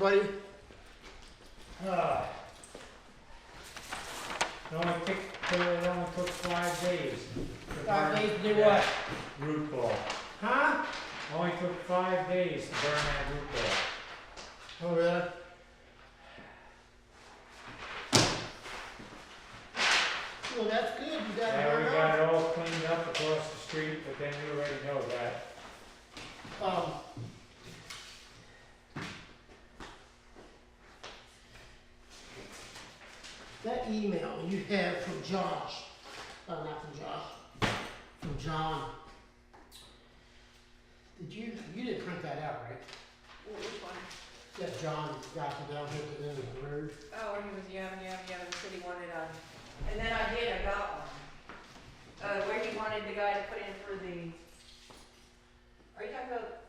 everybody? It only took 5 days. 5 days to do what? Root ball. Huh? Only took 5 days to burn that root ball. Oh, really? Well, that's good, you got it Yeah, we burned got off. it all cleaned up across the street, but then you already know that. That email you have from Josh, not from Josh, from John. You didn't print that out, right? Well, which one? That John got you down here to the end of the road. Oh, he was yamming, the city wanted and then I got one. Where he wanted the guy to put in for the, are you talking about,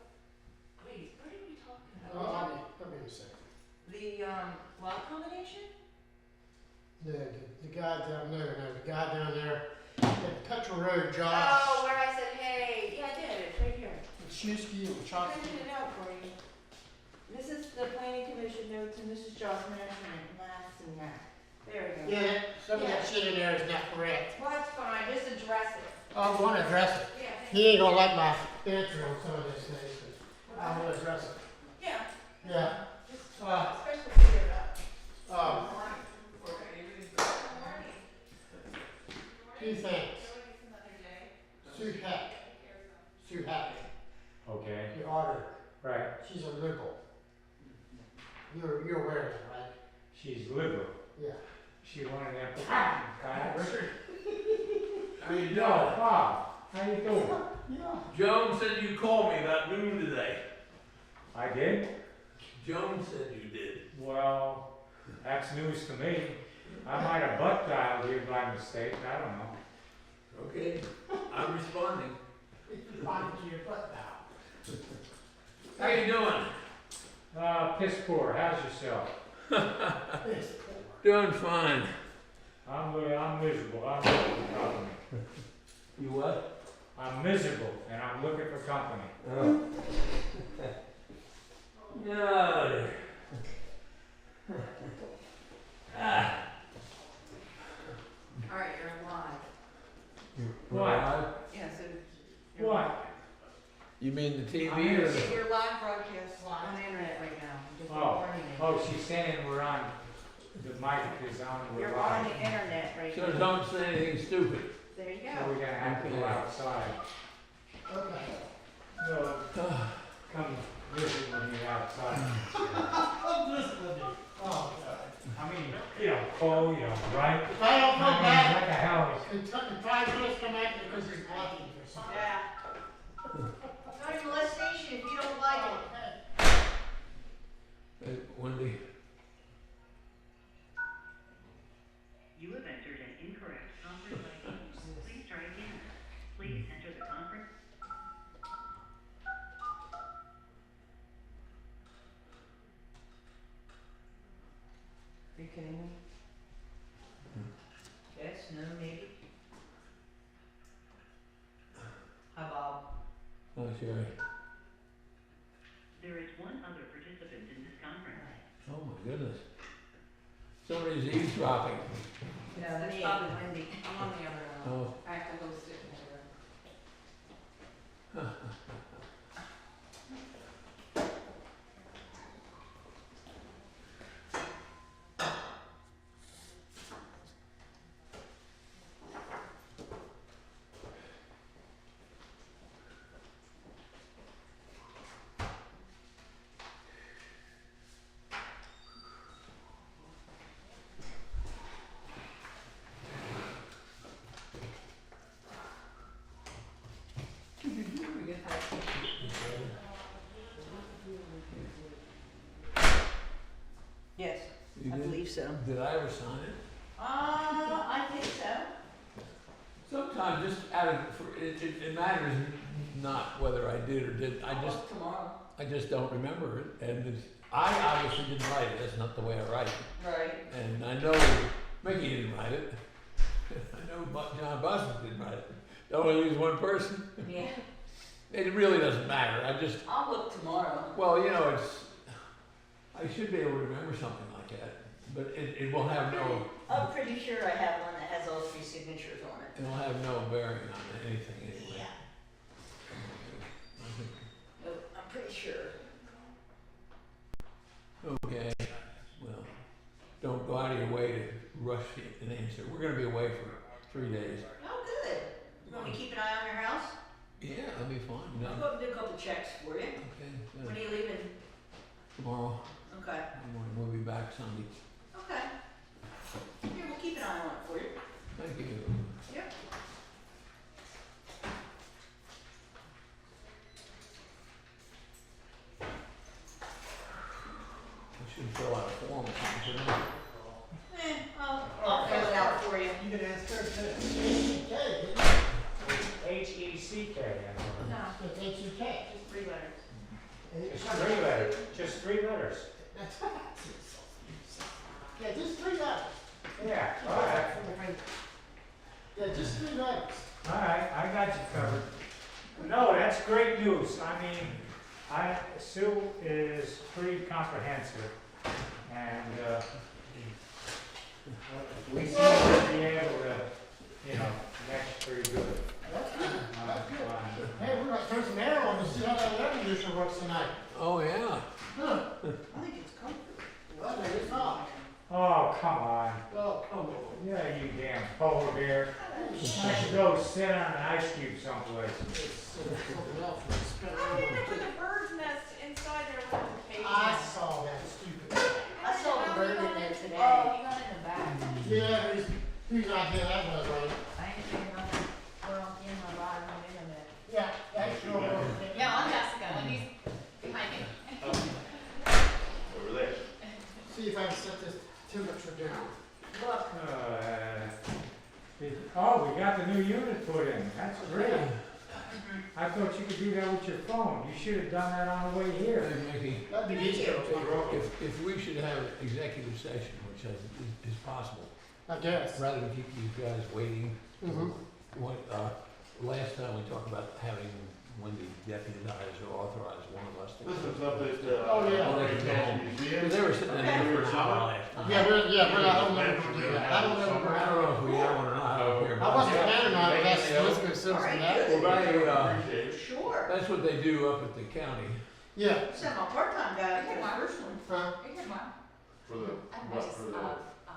wait, what are we talking about? Let me a second. The, lot combination? The guy down there, no, the guy down there, at Petrol Road, Josh. Oh, where I said, hey, yeah, I did, it's right here. Shusky and I Chocolate. printed it out for you. This is the planning commission notes, and this is Josh Management, last and that. There we go. Yeah, some of that shit in there is not correct. Well, that's fine, just address it. I want to address it. Yeah. He ain't gonna like my answer on some of this things, but I will address it. Yeah. Yeah. Especially figure it out. Two things. Sue Hack, Okay, the auditor, right. she's a liberal. You're aware of that, right? She's liberal. Yeah. She wanted them guys. Richard? How you doing? Bob, how you doing? Yeah. Joan said you called me about noon today. I did? Joan said you did. Well, that's news to me. I might have butt dialed you by mistake, I don't know. Okay, I'm responding. Find to your butt now. How you doing? Piss poor, how's yourself? Piss Doing fine. I'm miserable, I'm looking for company. You what? I'm miserable, and I'm looking for company. Oh. No. All right, you're live. What? Yeah, so. you're What? live. You mean the I'm TV or here. the? You're live broadcast on the internet right now. Just Oh, warning you. oh, she's saying we're on, the mic is on, we're You're on live. the internet right So now. don't say anything stupid. There you So go. we're gonna have to go Okay. outside. Okay. No, come visit when you're outside. I'm listening to you. Oh, God. I mean, you know, cold, you know, right? If I don't I come mean, back, what the hell is, in 5 minutes, come back because he's blocking or something. Yeah. Not even molestation if you don't like it. Hey, Wendy. You have entered an incorrect conference ID. Please try again. Please enter the conference. Are you kidding me? Yes, no, maybe. Hi, Bob. Oh, Sherry. There is one other participant in this conference. Oh my goodness. Somebody's eavesdropping. No, that's probably Wendy. I'm on the other Oh. I have to host it. Yes, You I did? believe so. Did I ever sign it? I think so. Sometimes just out of, it matters not whether I did or didn't. Tomorrow. I just don't remember it. And I obviously didn't write it. That's not the way I write. Right. And I know Mickey didn't write it. I know John Boston didn't write it. They only use one person. Yeah. It really doesn't matter. I'll look tomorrow. Well, you know, it's, I should be able to remember something like that, but it will have no, I'm pretty sure I have one that has all 3 signatures on it. it'll have no bearing on anything anyway. Yeah, I think- no, I'm pretty sure. Okay, well, don't go out of your way to rush an answer. We're gonna be away for 3 days. Oh, good. You want me to keep an eye on your house? Yeah, that'll be fine. I'll No. go up and do a couple checks for you. Okay, When good. are you leaving? Tomorrow, Okay. we'll be back Sunday. Okay. Here, we'll keep an eye on it for you. Thank you. Yep. I should fill out a form or something, shouldn't I? I'll fill it out for you. You can ask her too. H-E-C-K, H-E-C-K, that's what No, it's H-E-K. just 3 letters. Just 3 letters, just 3 letters. That's right. Yeah, just 3 letters. Yeah, all right. Yeah, just 3 letters. All right, I got you covered. No, that's great news. I mean, Sue is pretty comprehensive, and, we seem to be able to, mesh pretty good. That's good. That's good. Hey, we're gonna turn some air on to see how that air conditioner works tonight. Oh, yeah. Huh? I think it's comfortable. Well, maybe it's not. Oh, come on. Well, come on. Yeah, you damn polar bear. I should go sit on an ice cube someplace. It's something else. It's spent Oh, over. yeah, they put the bird's nest inside their little cage. I saw that stupid thing. I saw the bird in there today. Oh, you got it in the back. Yeah, whose idea that was, right? I ain't thinking about that. Well, in my bottom of the internet. Yeah, that sure was. No, I'm Jessica. Wendy's behind me. Over there. See if I can set this temperature down. Look, Oh, we got the new unit put in. That's great. I thought you could do that with your phone. You should have done that on the way here. Hey, Mickey, That'd be easier. if we should have executive session, which is possible, I guess. rather than keep you guys waiting. Mhm. Last time we talked about having, when the deputized or authorized one of us to. This was up at, Oh, yeah. Museum. Because they were sitting in there for an hour last time. Yeah, we're not, I don't know if we do that. I don't know if we're I don't know if we have one or not, I don't care. I wasn't planning on it, that's Elizabeth Simpson, that. Well, Appreciate it. sure. that's what they do up at the county. Yeah, Sent my part-time guy for the first one. huh? You're good, Mom. For the, I what, just, for the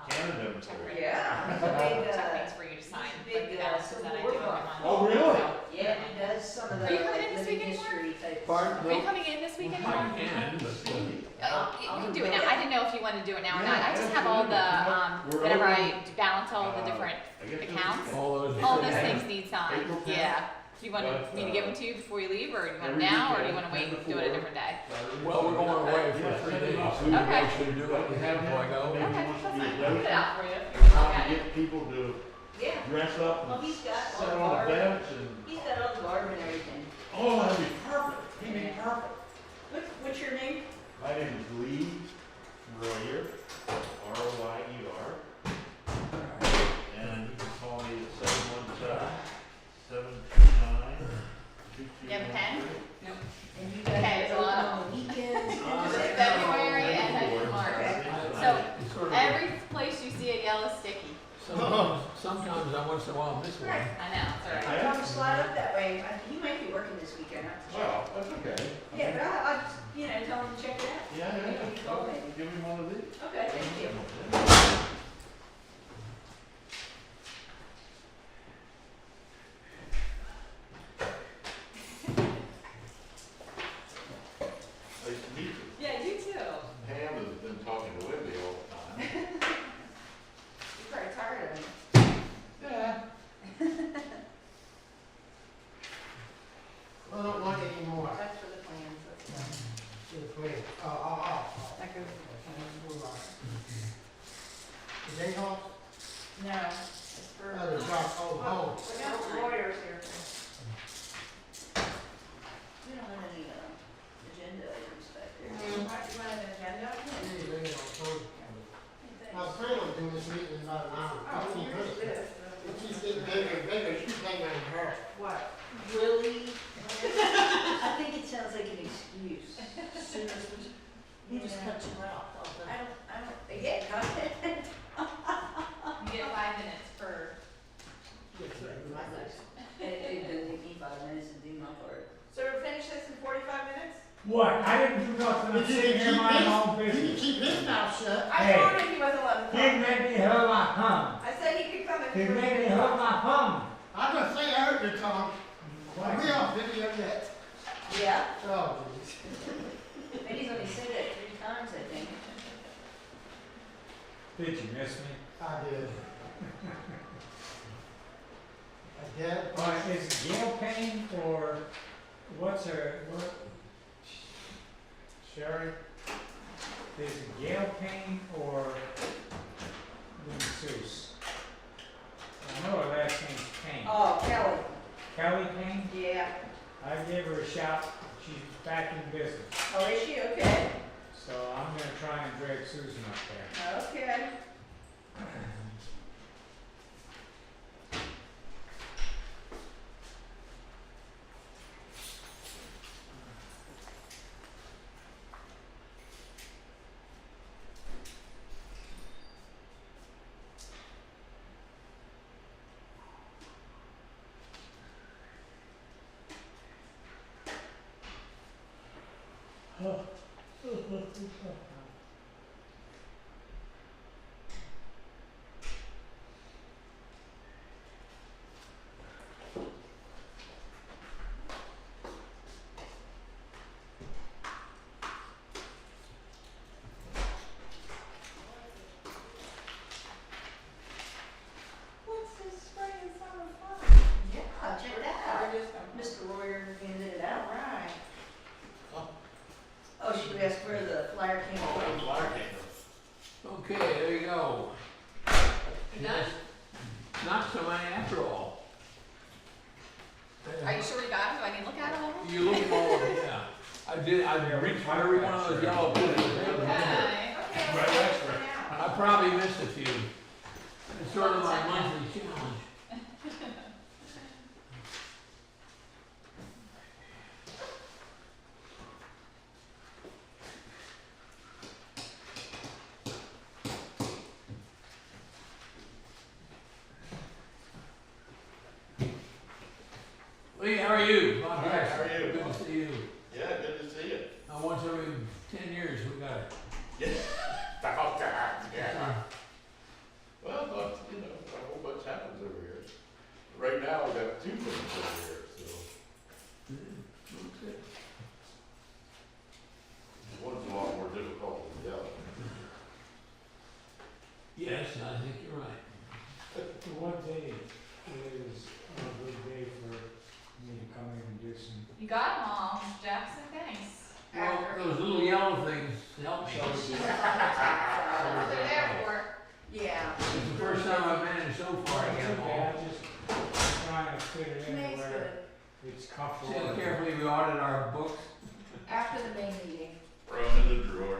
Canada? check Yeah. It's a big, check things for you to sign, big, like the balances that I do every month. Oh, really? So, Yeah, he does some of the Are you coming in this living week anymore? history type Pardon? stuff. Are you coming in this week anymore? I can, but, You can do it now. I didn't know if you wanted to do it now or not. I just have all the, We're whenever over. I balance all the different I guess this accounts, weekend. all all those those. things need signed. April 10th. Yeah. Do you want But, me to give them to you before you leave, or do you want every them now, or do you weekend, want to wait and do it a different day? Well, we're going away for 3 days, so we Okay. should do it before I go. Maybe Okay, wants to that's be fine. a I'll put it judge. out for you. How Okay. to get people to Yeah, dress up well, and he's got sit all on the the garb, bench and, he's got all the garb and everything. oh, that'd be perfect. He'd be perfect. What's your name? My name is Lee Royer, R-O-Y-E-R. And you can call me at 717-729-2213. You have a pen? And you guys Okay, there's a lot on the weekends? February and then March. So, It's sort of- every place you see a yellow sticky. Sometimes I once in a while miss one. Right. I know, it's all I right. Tell him to slide up that way. He might be working this weekend, I have to check. Well, that's okay. Yeah, but I just, tell him to check it out. Yeah, yeah, Maybe he called me. Give me one of these. Okay, thank you. Nice to meet you. Yeah, you too. Pam has been talking to Wendy all the time. You're probably tired of him. Yeah. I don't want it anymore. That's for the plans, that's fine. It's great. Oh. That goes The day off? No, it's for. Oh, the job, oh. We got lawyers here. We don't have any, agenda items back there. Mm. You want an agenda? I was planning on doing this meeting in about an hour, 15 minutes. It keeps getting bigger and bigger, you keep hanging on her. What? Really? I think it sounds like an excuse. Seriously? He just kept much, well, yeah, content. You get 5 minutes per. It doesn't take me 5 minutes to do my part. So we'll finish this in 45 minutes? What? I didn't do nothing. I'm sitting here minding my own He can business. keep his mouth shut. I Hey. told him he wasn't allowed to He talk. made me hurt my tongue. I said he could come in. He for- made me hurt my tongue. I'm gonna say I heard your tongue. We on video yet. Yeah, Oh, geez. and he's only said it 3 times, I think. Did you miss me? I did. I did. Is it Gail Payne or what's her, what? Sherry? Is it Gail Payne or Lynn Seuss? I know her last name's Payne. Oh, Kelly. Kelly Payne? Yeah. I gave her a shout. She's back in business. Oh, is she? Okay. So I'm gonna try and drag Susan up there. Okay. What's this spring and summer fun? Yeah, check it out. Mr. Royer handed it out. Right. Oh, should we ask where the flyer came from? Okay, there you go. You done? Not so many after all. Are you sure you got them? Do I need to look at them? You look them all, yeah. I did, I reached for every one of those yellow bullets. Okay. I probably missed a few. It's sort of my monthly challenge. Lee, how are you? All right, how are you? Good to see you. Yeah, good to see you. Once every 10 years we got it. About that, yeah. Well, but, you know, a whole bunch happens over here. Right now, I've got 2 things over here, so. Okay. One's a lot more difficult than the other. Yes, I think you're right. What day is a good day for me to come in and do some? You got them all, Jackson, thanks. Well, those little yellow things help me. That's what they're there for. Yeah. It's the first time I've managed so far to get them Okay, all. I'm just trying to fit it in Makes where good. it's See comfortable. how carefully we audit our books? After the main meeting. Throw them in the drawer.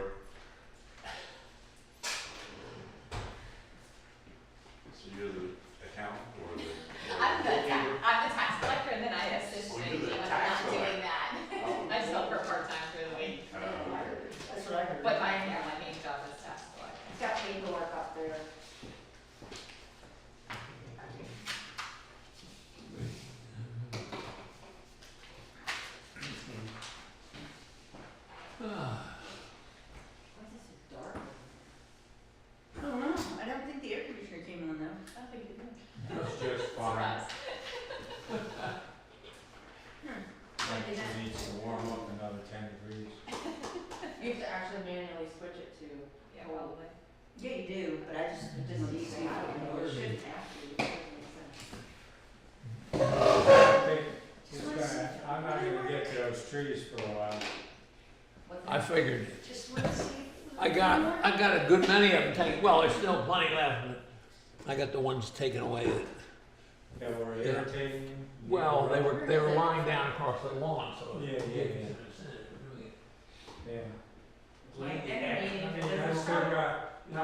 So you're the accountant or the? I'm the tax collector and then I assist Oh, Mindy you're the when I'm tax not doing collector. that. Oh, I just help her part-time for the week. okay. That's what I heard. But my main job is tax collector. It's got paperwork up there. Ah, Why is this so dark? I don't know. I don't think the air conditioner came on though. I don't think you did. That's just fine. Surprise. Like it needs to warm up another 10 degrees. You have to actually manually switch it to. Yeah, probably. Yeah, you do, but I just didn't see it. I don't know. It shouldn't have to. It doesn't make sense. I think it's gonna, I'm not gonna get to those trees for a while. What's I that? figured. Just want to see. I got a good many of them taken. Well, there's still plenty left, but I got the ones taken away that, That were Yeah. irritating you? well, they were lying down across the lawn, so. Yeah, it yeah, gave me yeah. some incentive to do it. Yeah. My enemy I mean, I doesn't still stop. got, No,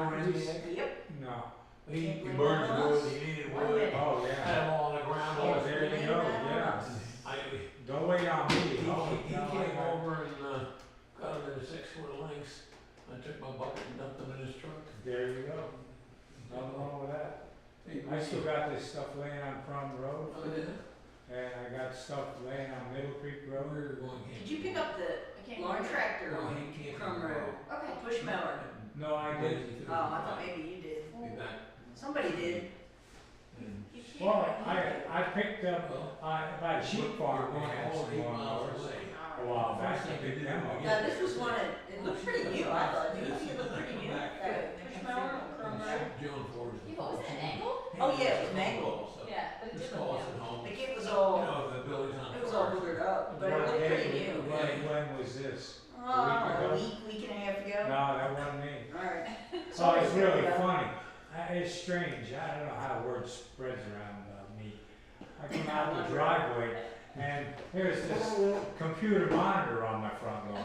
Yep. no. He burns wood, he needed wood, Oh, had yeah. them all on the ground. Oh, there you go, yeah. I, Don't wait on me. he Oh, came no, I got- over and, cut them into 6-foot lengths, I took my bucket and dumped them in his truck. There you go. Nothing wrong with that. Hey, I still got this stuff laying on Crum Road, Oh, yeah? and I got stuff laying on Middle Creek Road. We're going Did you pick up the I can't lawn hear you. tractor No, on he can't. Crum Road? Okay. Push mower. No, I didn't. Oh, I thought maybe you did. Be back. Somebody did. And Well, I picked up, by the sheep farm, we're going going out all 8 some miles lawnmowers away. a while back, I picked them up. Now, this was one, it looked pretty new, I thought. Didn't you think it looked pretty new? That push mower on Crum Road? John Ford. Yeah, what was it, an angle? Oh, yeah, it was mangled. Yeah, but it Just didn't call look us at new. home. Like it was You all, know, the building's on. it was all boogered up, but it looked pretty new. When was this? Oh, a week and a half ago? No, that wasn't me. Alright. Oh, it's really funny. It's strange. I don't know how word spreads around me. I come out the driveway and there's this computer monitor on my front lawn.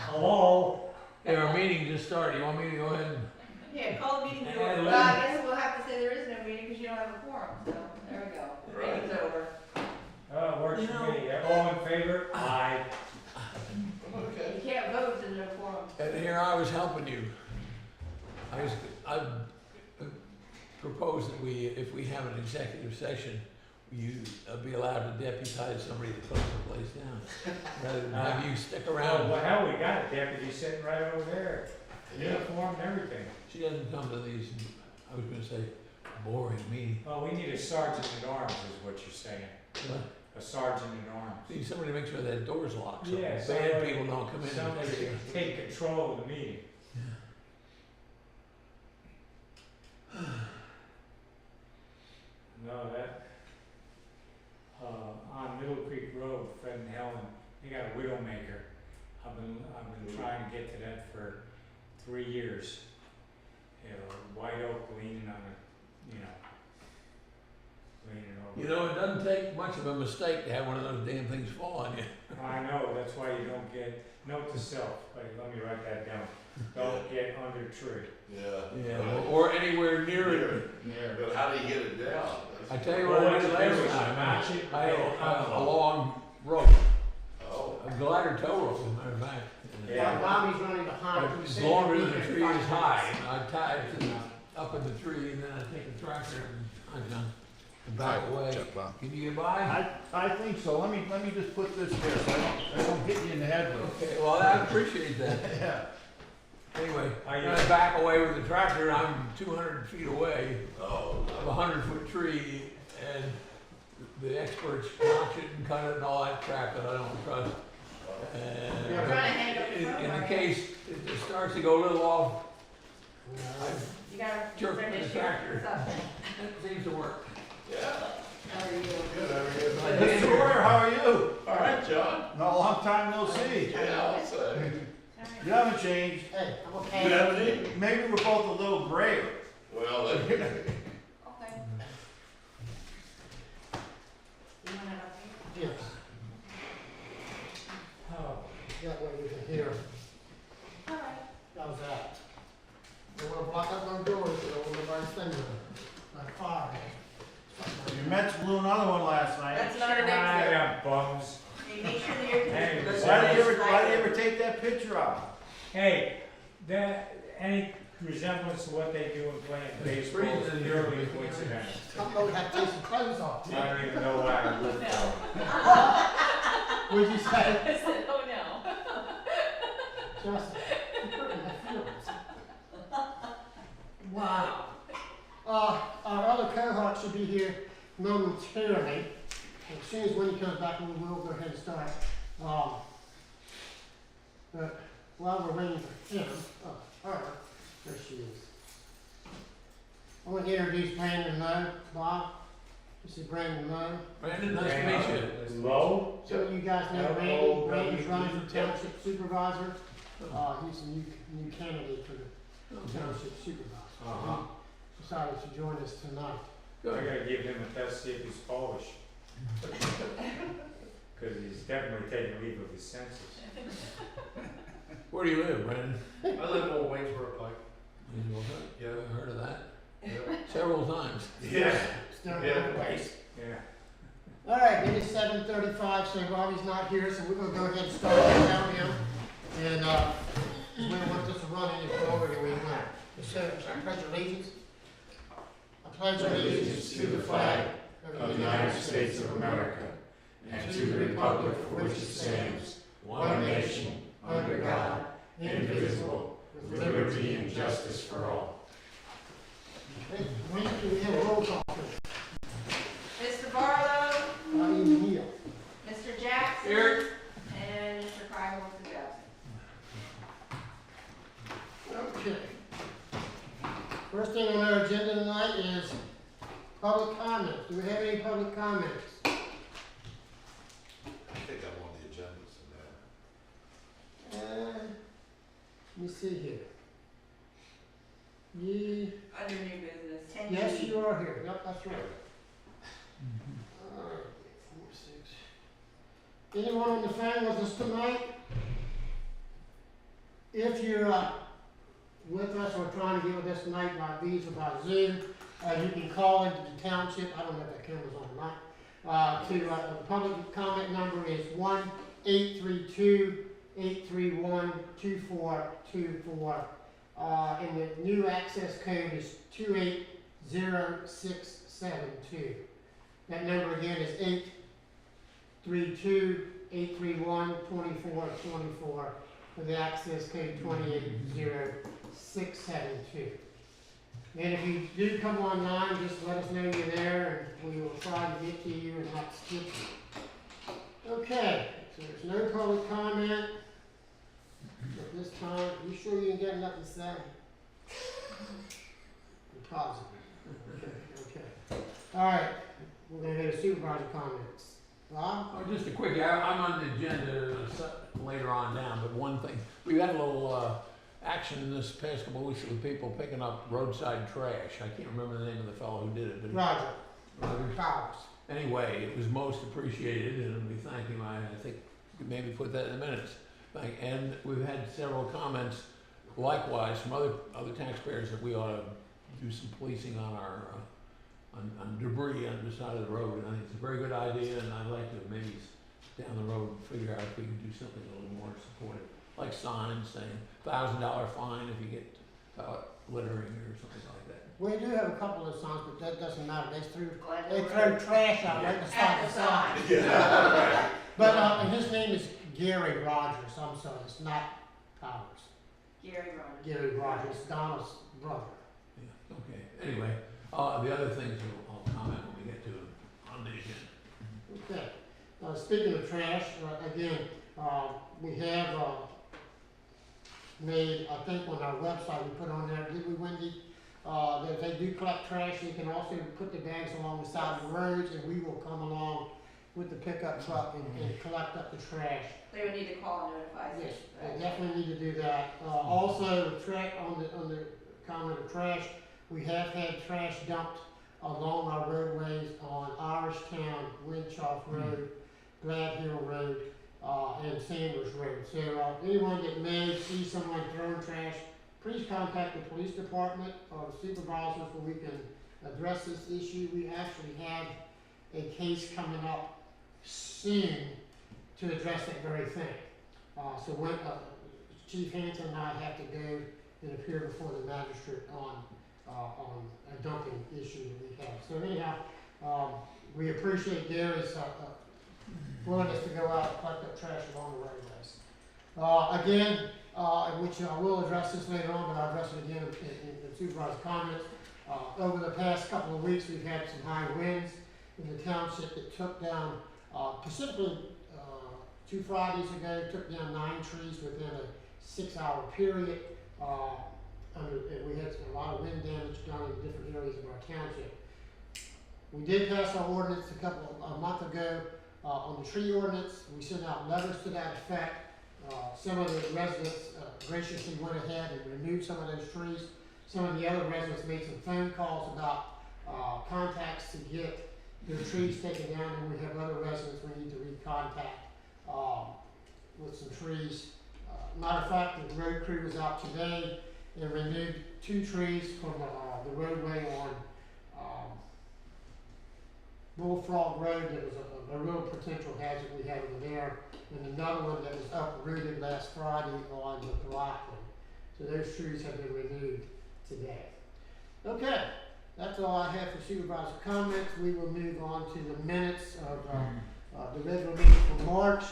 Hello? Hey, our meeting just started. You want me to go ahead and? Yeah, call the meeting to And order. Lynn- Well, I guess we'll have to say there is no meeting because you don't have a quorum, so there we go. The Right. meeting's over. Oh, it works You for know- me. All in favor? Aye. Okay. You can't vote because there's no quorum. And here I was helping you. I proposed that if we have an executive session, you be allowed to deputize somebody to close the place down, rather than have you stick Well, around. hell, we got a deputy sitting right over there. Yeah. Uniform and everything. She doesn't come to these, I was gonna say, boring meetings. Well, we need a sergeant at arms is what you're saying. A sergeant at arms. Need somebody to make sure that door's locked, so Yeah, bad somebody- people don't come in. Somebody to take control of the meeting. No, that, on Middle Creek Road, Fred and Helen, they got a widowmaker. I've been trying to get to that for 3 years. You know, white oak leaning on a, leaning over. You know, it doesn't take much of a mistake to have one of those damn things fall on you. I know, that's why you don't get, note to self, let me write that down. Don't get under tree. Yeah. Yeah, Right. or anywhere near it. There. But how do you get it down? I tell you Well, what I what did you do last is time, match it I had with a long rope, Oh. a glider tow rope, as a matter of fact. Yeah. Bobby's running behind. But it's longer than the tree is high, and I tie it to up in the tree, and then I take the tractor and back away. Can you get by? I think so. Let me just put this here so I don't hit you in the head with it. Okay, well, I appreciate that. Yeah. Anyway, I- when I back away with the tractor, I'm 200 feet away Oh. of a 100-foot tree, and the experts notch it and cut it and all that crap that I don't trust. And You're trying to hang up the phone, in the right? case it starts to go a little off, You gotta Jerk finish the your tractor. something. it seems to work. Yeah. How are you doing? Good, how are you? Mr. Sawyer, how are you? All right, John. No, long time no see. Yeah, I'll say. You haven't changed. Hey, I'm You okay. haven't eaten? Maybe we're both a little grayer. Well, then. Okay. You wanna have a Yes, Oh, that way you can hear. All right. How's that? They wanna block up my doors, so nobody's thinking my fire. Your Mets blew another one last night. That's not an I exit. got bums. Hey, make sure the air Hey, conditioner's Why did you ever take that picture out? Hey, any resemblance to what they do in playing baseball is freezing in purely here. coincidental. Some folks have decent clothes on. I don't even know why I looked No. What'd you say? I said, oh no. Justin, you're hurting my feelings. Wow. Our other cohort should be here momentarily. As soon as Winnie comes back, we will go ahead and start. But while we're waiting for him, her, there she is. I want to introduce Brandon Lowe. Bob, this is Brandon Lowe. Brandon, nice to meet you. Low? Some of you guys know Randy. L-O-W-E. Randy's running for township supervisor. He's a new candidate for the township supervisor. Uh-huh. He decided to join us tonight. I gotta give him a test, see if he's Polish. Cause he's definitely taking leave of his senses. Where do you live, Brandon? I live in Old Waynesboro Pike. Yeah, I've heard of that Yeah. several times. Yeah. Still Yeah. in place. Yeah. All right, it is 7:35, so Robbie's not here, so we're gonna go ahead and start without him. And we don't want this run any forward and we went. So, I pledge allegiance. I pledge allegiance to the flag of the United States of America and to the republic for which it stands, one nation, under God, indivisible, with liberty and justice for all. We have a roll call. Mr. Barlow, Even here. Mr. Jackson. Here. And Mr. Frymore is absent. Okay. First thing on our agenda tonight is public comments. Do we have any public comments? I think I'm on the agendas in there. Let me see here. Ye, Under new business, 10G. yes, you are here. Yep, that's right. Alright, 4, 6. Anyone on the phone with us tonight? If you're with us or trying to get with us tonight by Visa, by Zoom, you can call into the township. I don't know if that camera's on or not. The public comment number is 1-832-831-2424. And the new access code is 280672. That number again is 832-831-2424 for the access code 280672. And if you do come online, just let us know you're there and we will try to get to you and not skip you. Okay, so there's no public comment at this time. You sure you ain't got nothing to say? You're positive. Okay. All right, we're gonna go to supervisor comments. Rob? Oh, just a quick, I'm on the agenda later on down, but one thing, we had a little action this past couple of weeks with people picking up roadside trash. I can't remember the name of the fellow who did it, but Roger. Roger. Powers. Anyway, it was most appreciated, and we thank him. I think we maybe put that in the minutes. And we've had several comments, likewise, from other taxpayers that we ought to do some policing on our on debris on the side of the road. And I think it's a very good idea, and I'd like to maybe down the road figure out if we can do something a little more supportive, like signs saying $1,000 fine if you get littering or something like that. We do have a couple of signs, but that doesn't matter. They threw Glad trash out right beside the sign. Yeah. But and his name is Gary Rogers. I'm sorry, it's not Powers. Gary Rogers. Gary Rogers, Donna's brother. Yeah, okay. Anyway, the other things I'll comment when we get to them on the agenda. Okay. Speaking of trash, again, we have made, I think on our website, we put on there, did we, Wendy? That they do collect trash. You can also put the bags along the side of the roads, and we will come along with the pickup truck and collect up the trash. They would need to call and notify us. Yes, they definitely need to do that. Also, track on the comment of trash, we have had trash dumped along our roadways on Irishtown, Winchoff Road, Glad Hill Road, and Sanders Road. So anyone that may see someone throwing trash, please contact the police department or supervisors so we can address this issue. We actually have a case coming up soon to address that very thing. So when Chief Hanson and I have to go and appear before the magistrate on a dumping issue that we have. So anyhow, we appreciate Gary's willingness to go out and collect up trash along the roadways. Again, which I will address this later on, but I'll address it again in the supervisor's comments. Over the past couple of weeks, we've had some high winds in the township that took down, specifically 2 Fridays ago, took down 9 trees within a 6-hour period. And we had a lot of wind damage done in different areas of our township. We did pass our ordinance a month ago on the tree ordinance. We sent out letters to that effect. Some of the residents graciously went ahead and removed some of those trees. Some of the other residents made some phone calls about contacts to get their trees taken down, and we have other residents we need to recontact with some trees. Matter of fact, the road crew was out today and removed 2 trees from the roadway on Bullfrog Road that was a real potential hazard we had over there, and another one that was uprooted last Friday on the Brockland. So those trees have been removed today. Okay, that's all I have for supervisor comments. We will move on to the minutes of the regular meeting for March.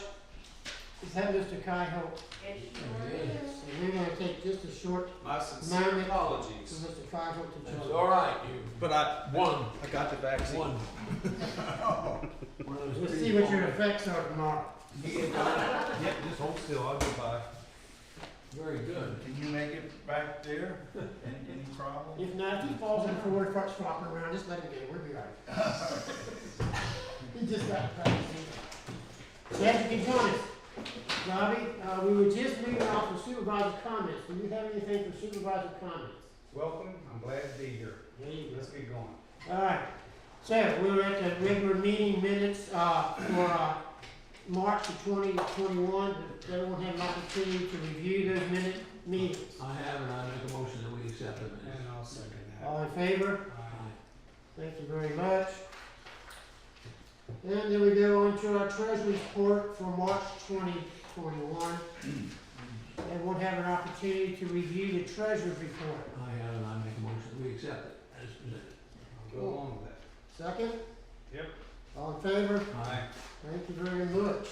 Is that Mr. Holt? Yes, Yes. And we're gonna take just a short My sincere moment for apologies. Mr. Holt to It's join. all right, you But I won. got the vaccine. One. One of those We'll trees see what your falling. effects are tomorrow. Yep, just hold still, I'll go by. Very good. Can you make it back there? Any problem? If not, if he falls in the forward, starts flopping around, just let him get it, we'll be all right. He just got practicing. Yes, you can join us. Robbie, we were just moving off of supervisor comments. Do you have anything for supervisor comments? Welcome, I'm glad to be here. There you Let's get going. All right. So we're at the regular meeting minutes, for, March of 2021. Does everyone have an opportunity to review those meetings? I have, and I make a motion that we accept them. And I'll second that. All in favor? Thank you very much. And then we go on to our treasury report for March 2021. Everyone have an opportunity to review the treasurer's report. I have, and I make a motion that we accept it as presented. I'll go along with that. Second? Yep. All in favor? Aye. Thank you very much.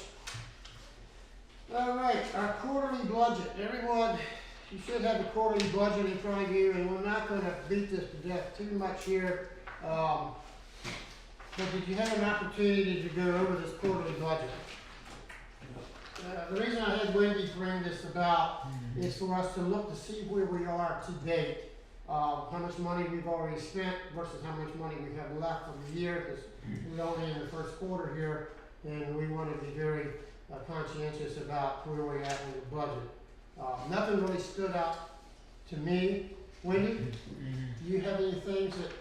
All right, our quarterly budget. Everyone, you should have the quarterly budget in front of you, and we're not gonna beat this to death too much here. But did you have an opportunity to go over this quarterly budget? The reason I had Wendy bring this about is for us to look to see where we are to date. How much money we've already spent versus how much money we have left for the year, because we're only in the first quarter here, and we want to be very conscientious about where we're at in the budget. Nothing really stood out to me. Wendy, do you have any things that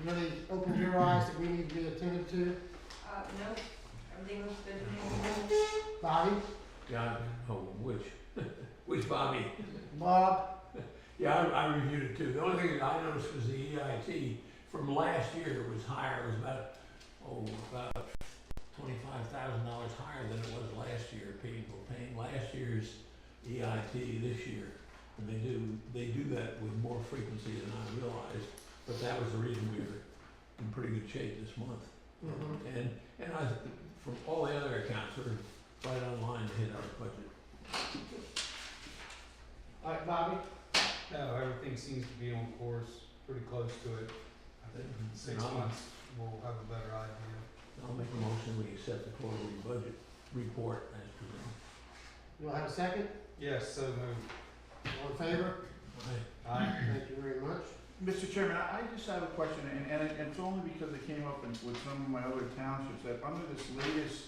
really opened your eyes that we need to be attentive to? No, everything looks good to me. Bobby? Yeah, which Bobby? Bob? Yeah, I reviewed it too. The only thing that I noticed was the EIT from last year was higher. It was about $25,000 higher than it was last year. People paying last year's EIT this year, and they do that with more frequency than I realized. But that was the reason we were in pretty good shape this month. Mm-hmm. And I, from all the other accounts, we're right on line to hit our budget. All right, Bobby? No, everything seems to be on course, pretty close to it. I think in 6 months, we'll have a better idea. I'll make a motion, we accept the quarterly budget report as presented. You want to have a second? Yes, so moved. All in favor? Aye. Thank you very much. Mr. Chairman, I just have a question, and it's only because it came up with some of my other townships, that under this latest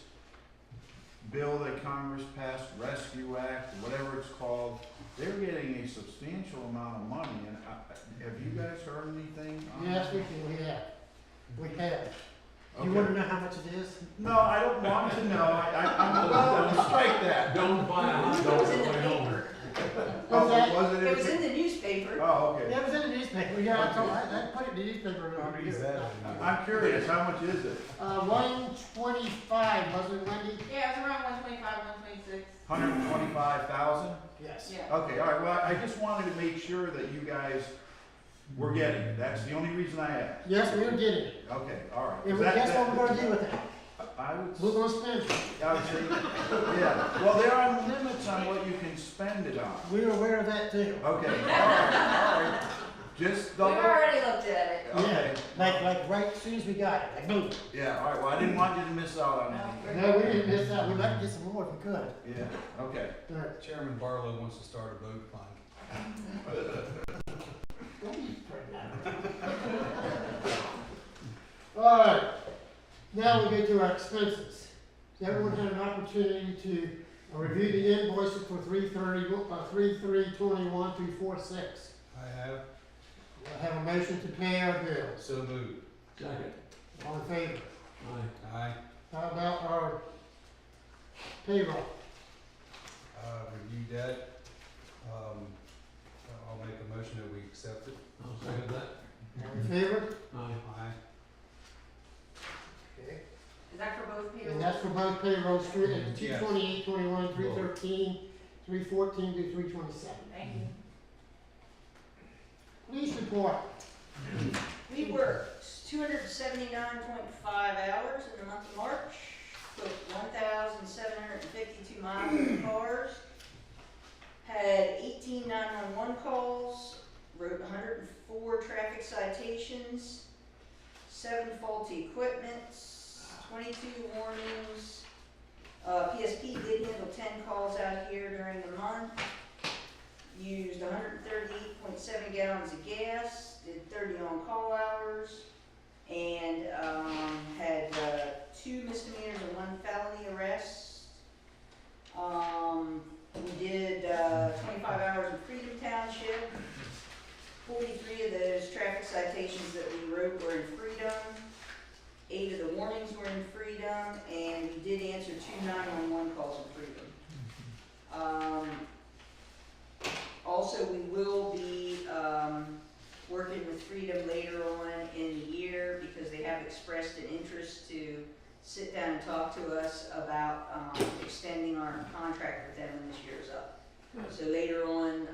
bill that Congress passed, Rescue Act, whatever it's called, they're getting a substantial amount of money, and have you guys heard anything on Yes, that? we have. We have. You Okay. want to know how much it is? No, I don't want to know, well, strike that. Don't buy a hot It dog was on in the the way home. paper. Oh, that? was it? It was in the newspaper. Oh, okay. Yeah, it was in the newspaper. Yeah, I put it in the newspaper. How many is that? I'm curious, how much is it? 125, wasn't it, Wendy? Yeah, it was around 125, 126. 125,000? Yes. Yeah. Okay, all right, well, I just wanted to make sure that you guys were getting it, that's the only reason I asked. Yes, we're getting it. Okay, all right. And guess what we're gonna do with it? I would, We're gonna spend it. I would say, yeah, well, there are limits on what you can spend it on. We're aware of that too. Okay, all right, just We've double. already looked at it. Okay. Yeah, like right as soon as we got it, like boom. Yeah, all right, well, I didn't want you to miss out on anything. No, we didn't miss out. We'd like to get some more if we could. Yeah, okay. All right. Chairman Barlow wants to start a boat fund. All right, now we get to our expenses. Does everyone have an opportunity to review the invoices for 3/3/21 through 4/6? I have. I have a motion to pay our bills. So moved. Second. All in favor? Aye. Aye. How about our payroll? Reviewed that. I'll make a motion that we accept it. I'll second that. All in favor? Aye. Aye. Okay. Is that for both payrolls? And that's for both payrolls, Yes. 228, 21, 313, 314 to 327. Thank you. report. We worked 279.5 hours in the month of March, took 1,752 miles in cars, had 18 911 calls, wrote 104 traffic citations, 7 faulty equipments, 22 warnings. PSP did handle 10 calls out here during the month. Used 138.7 gallons of gas, did 30 on-call hours, and had 2 misdemeanors and 1 felony arrest. We did 25 hours in Freedom Township. 43 of those traffic citations that we wrote were in Freedom. 8 of the warnings were in Freedom, and we did answer 2 911 calls in Freedom. Also, we will be working with Freedom later on in the year because they have expressed an interest to sit down and talk to us about extending our contract with them when this year is up. So later on,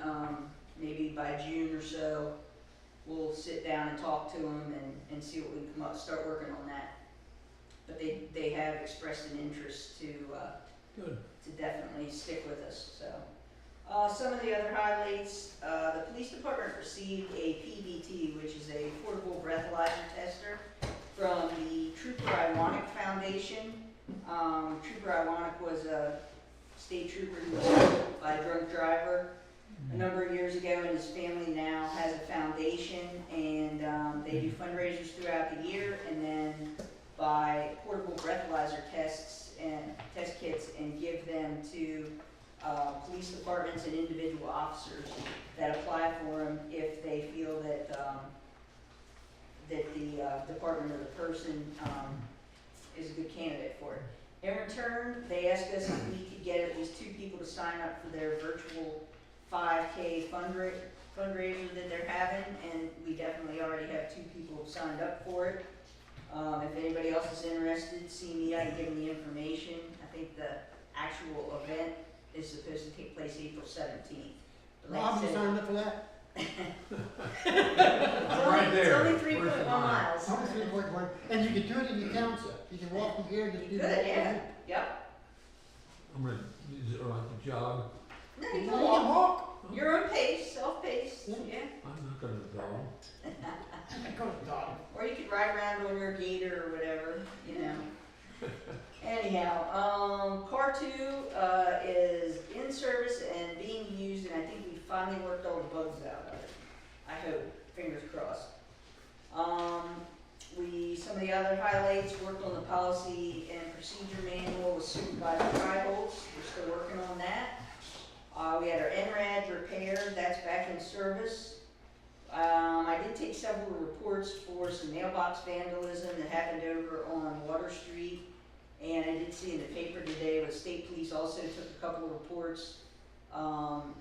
maybe by June or so, we'll sit down and talk to them and see what we can come up, start working on that. But they have expressed an interest to definitely stick with us, so. Some of the other highlights, the police department received a PBT, which is a portable breathalyzer tester, from the Trooper Iwanic Foundation. Trooper Iwanic was a state trooper who was killed by a drunk driver a number of years ago, and his family now has a foundation, and they do fundraisers throughout the year, and then buy portable breathalyzer tests and test kits and give them to police departments and individual officers that apply for them if they feel that the department or the person is a good candidate for it. In return, they asked us if we could get at least 2 people to sign up for their virtual 5K fundraiser that they're having, and we definitely already have 2 people signed up for it. If anybody else is interested, see me, I can give them the information. I think the actual event is supposed to take place April 17th. But Rob, you signed up for that? Right there. It's only 3.1 miles. Only 3.1, and you can do it in your township. You can walk from here and just do Good, that. yeah. Yep. I'm gonna, is it like a jog? No, You you can can walk. walk. Your own pace, self-paced, Yeah. yeah. I'm not gonna go. Go to the dog. Or you could ride around on your gator or whatever, you know. Anyhow, car 2 is in service and being used, and I think we finally worked all the bugs out of it. I hope, fingers crossed. Some of the other highlights, worked on the policy and procedure manual with Supervisor Triholz. We're still working on that. We had our NRAD repaired, that's back in service. I did take several reports for some mailbox vandalism that happened over on Water Street. And I did see in the paper today, the state police also took a couple of reports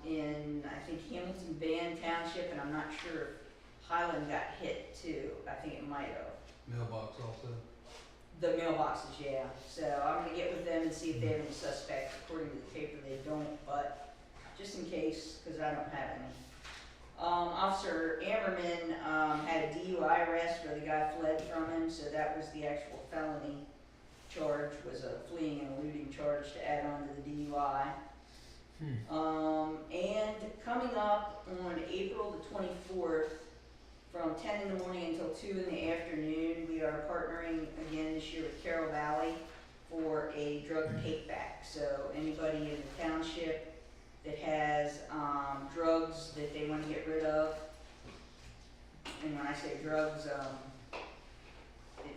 in, I think, Hamilton Van Township, and I'm not sure if Highland got hit too. I think it might have. Mailbox also. The mailboxes, yeah. So I'm gonna get with them and see if they have any suspects. According to the paper, they don't, but just in case, because I don't have any. Officer Ammerman had a DUI arrest where the guy fled from him, so that was the actual felony charge, was a fleeing and eluding charge to add on to the DUI. And coming up on April the 24th, from 10 in the morning until 2 in the afternoon, we are partnering again this year with Carroll Valley for a drug take-back. So anybody in the township that has drugs that they want to get rid of, and when I say drugs,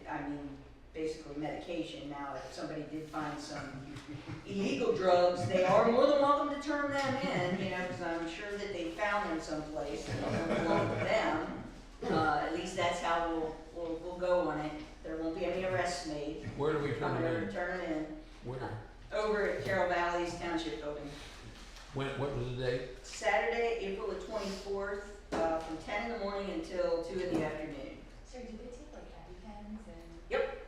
I mean basically medication. Now, if somebody did find some illegal drugs, they are more than welcome to turn them in, you know, because I'm sure that they found them someplace and belong to them. At least that's how we'll go on it. There won't be any arrests made. Where do we turn I'm it gonna in? turn it in. Where? Over at Carroll Valley's Township building. What was the date? Saturday, April the 24th, from 10 in the morning until 2 in the afternoon. So do they take like EpiPens and? Yep.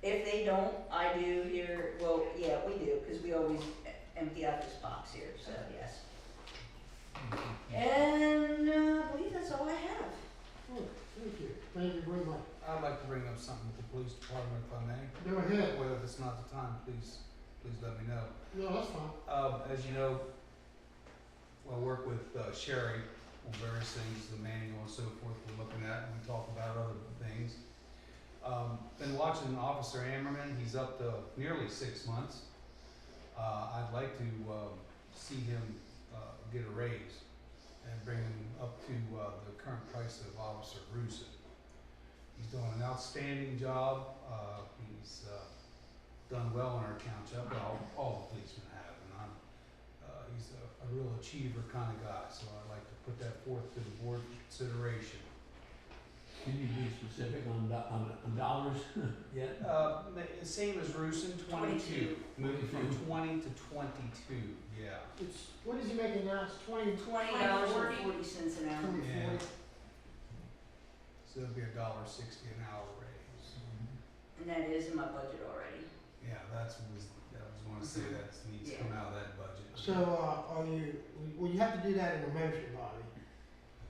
If they don't, I do here, well, yeah, we do, because we always empty out this box here, so yes. And I believe that's all I have. something with the police department if I may. Go ahead. Well, if it's not the time, please let me know. No, that's fine. As you know, I work with Sherry on various things, the manual and so forth we're looking at, and we talk about other things. Been watching Officer Ammerman, he's up to nearly 6 months. I'd like to see him get a raise and bring him up to the current price of Officer Rusin. He's doing an outstanding job. He's done well in our township, all the policemen have, and he's a real achiever kind of guy, so I'd like to put that forth to the board for consideration. Can you be specific on dollars yet? Same as Rusin, 22. Moving from 20 to 22, yeah. What is he making now? It's $20. $20.40 an hour. Yeah. So it'll be $1.60 an hour raise. And that is in my budget already. Yeah, I was going to say that needs to come out of that budget. So, will you have to do that in a motion, Bobby?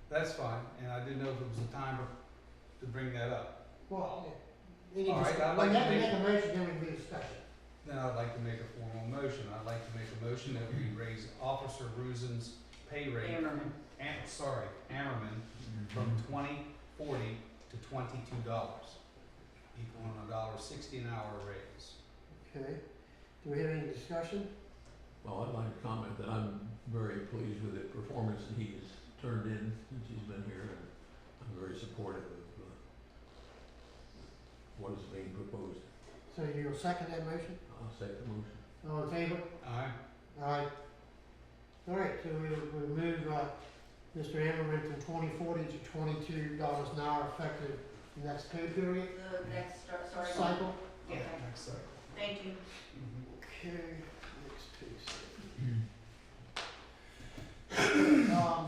That's fine, and I didn't know if it was a time to bring that up. Well, All right, I'd like you to have to make- make a motion, then we can discuss it. Then I'd like to make a formal motion. I'd like to make a motion that we raise Officer Rusin's pay rate. Ammerman. Ammerman, from $20.40 to $22, equaling $1.60 an hour raise. Okay. Do we have any discussion? Well, I'd like to comment that I'm very pleased with the performance that he has turned in since he's been here, and I'm very supportive of what is being proposed. So you'll second that motion? I'll second the motion. All in favor? Aye. Aye. All right, so we'll move, Mr. Ammerman from $20.40 to $22 an hour effective next pay period, The next starting. cycle. Yeah, Next cycle. thank you. Okay, next piece.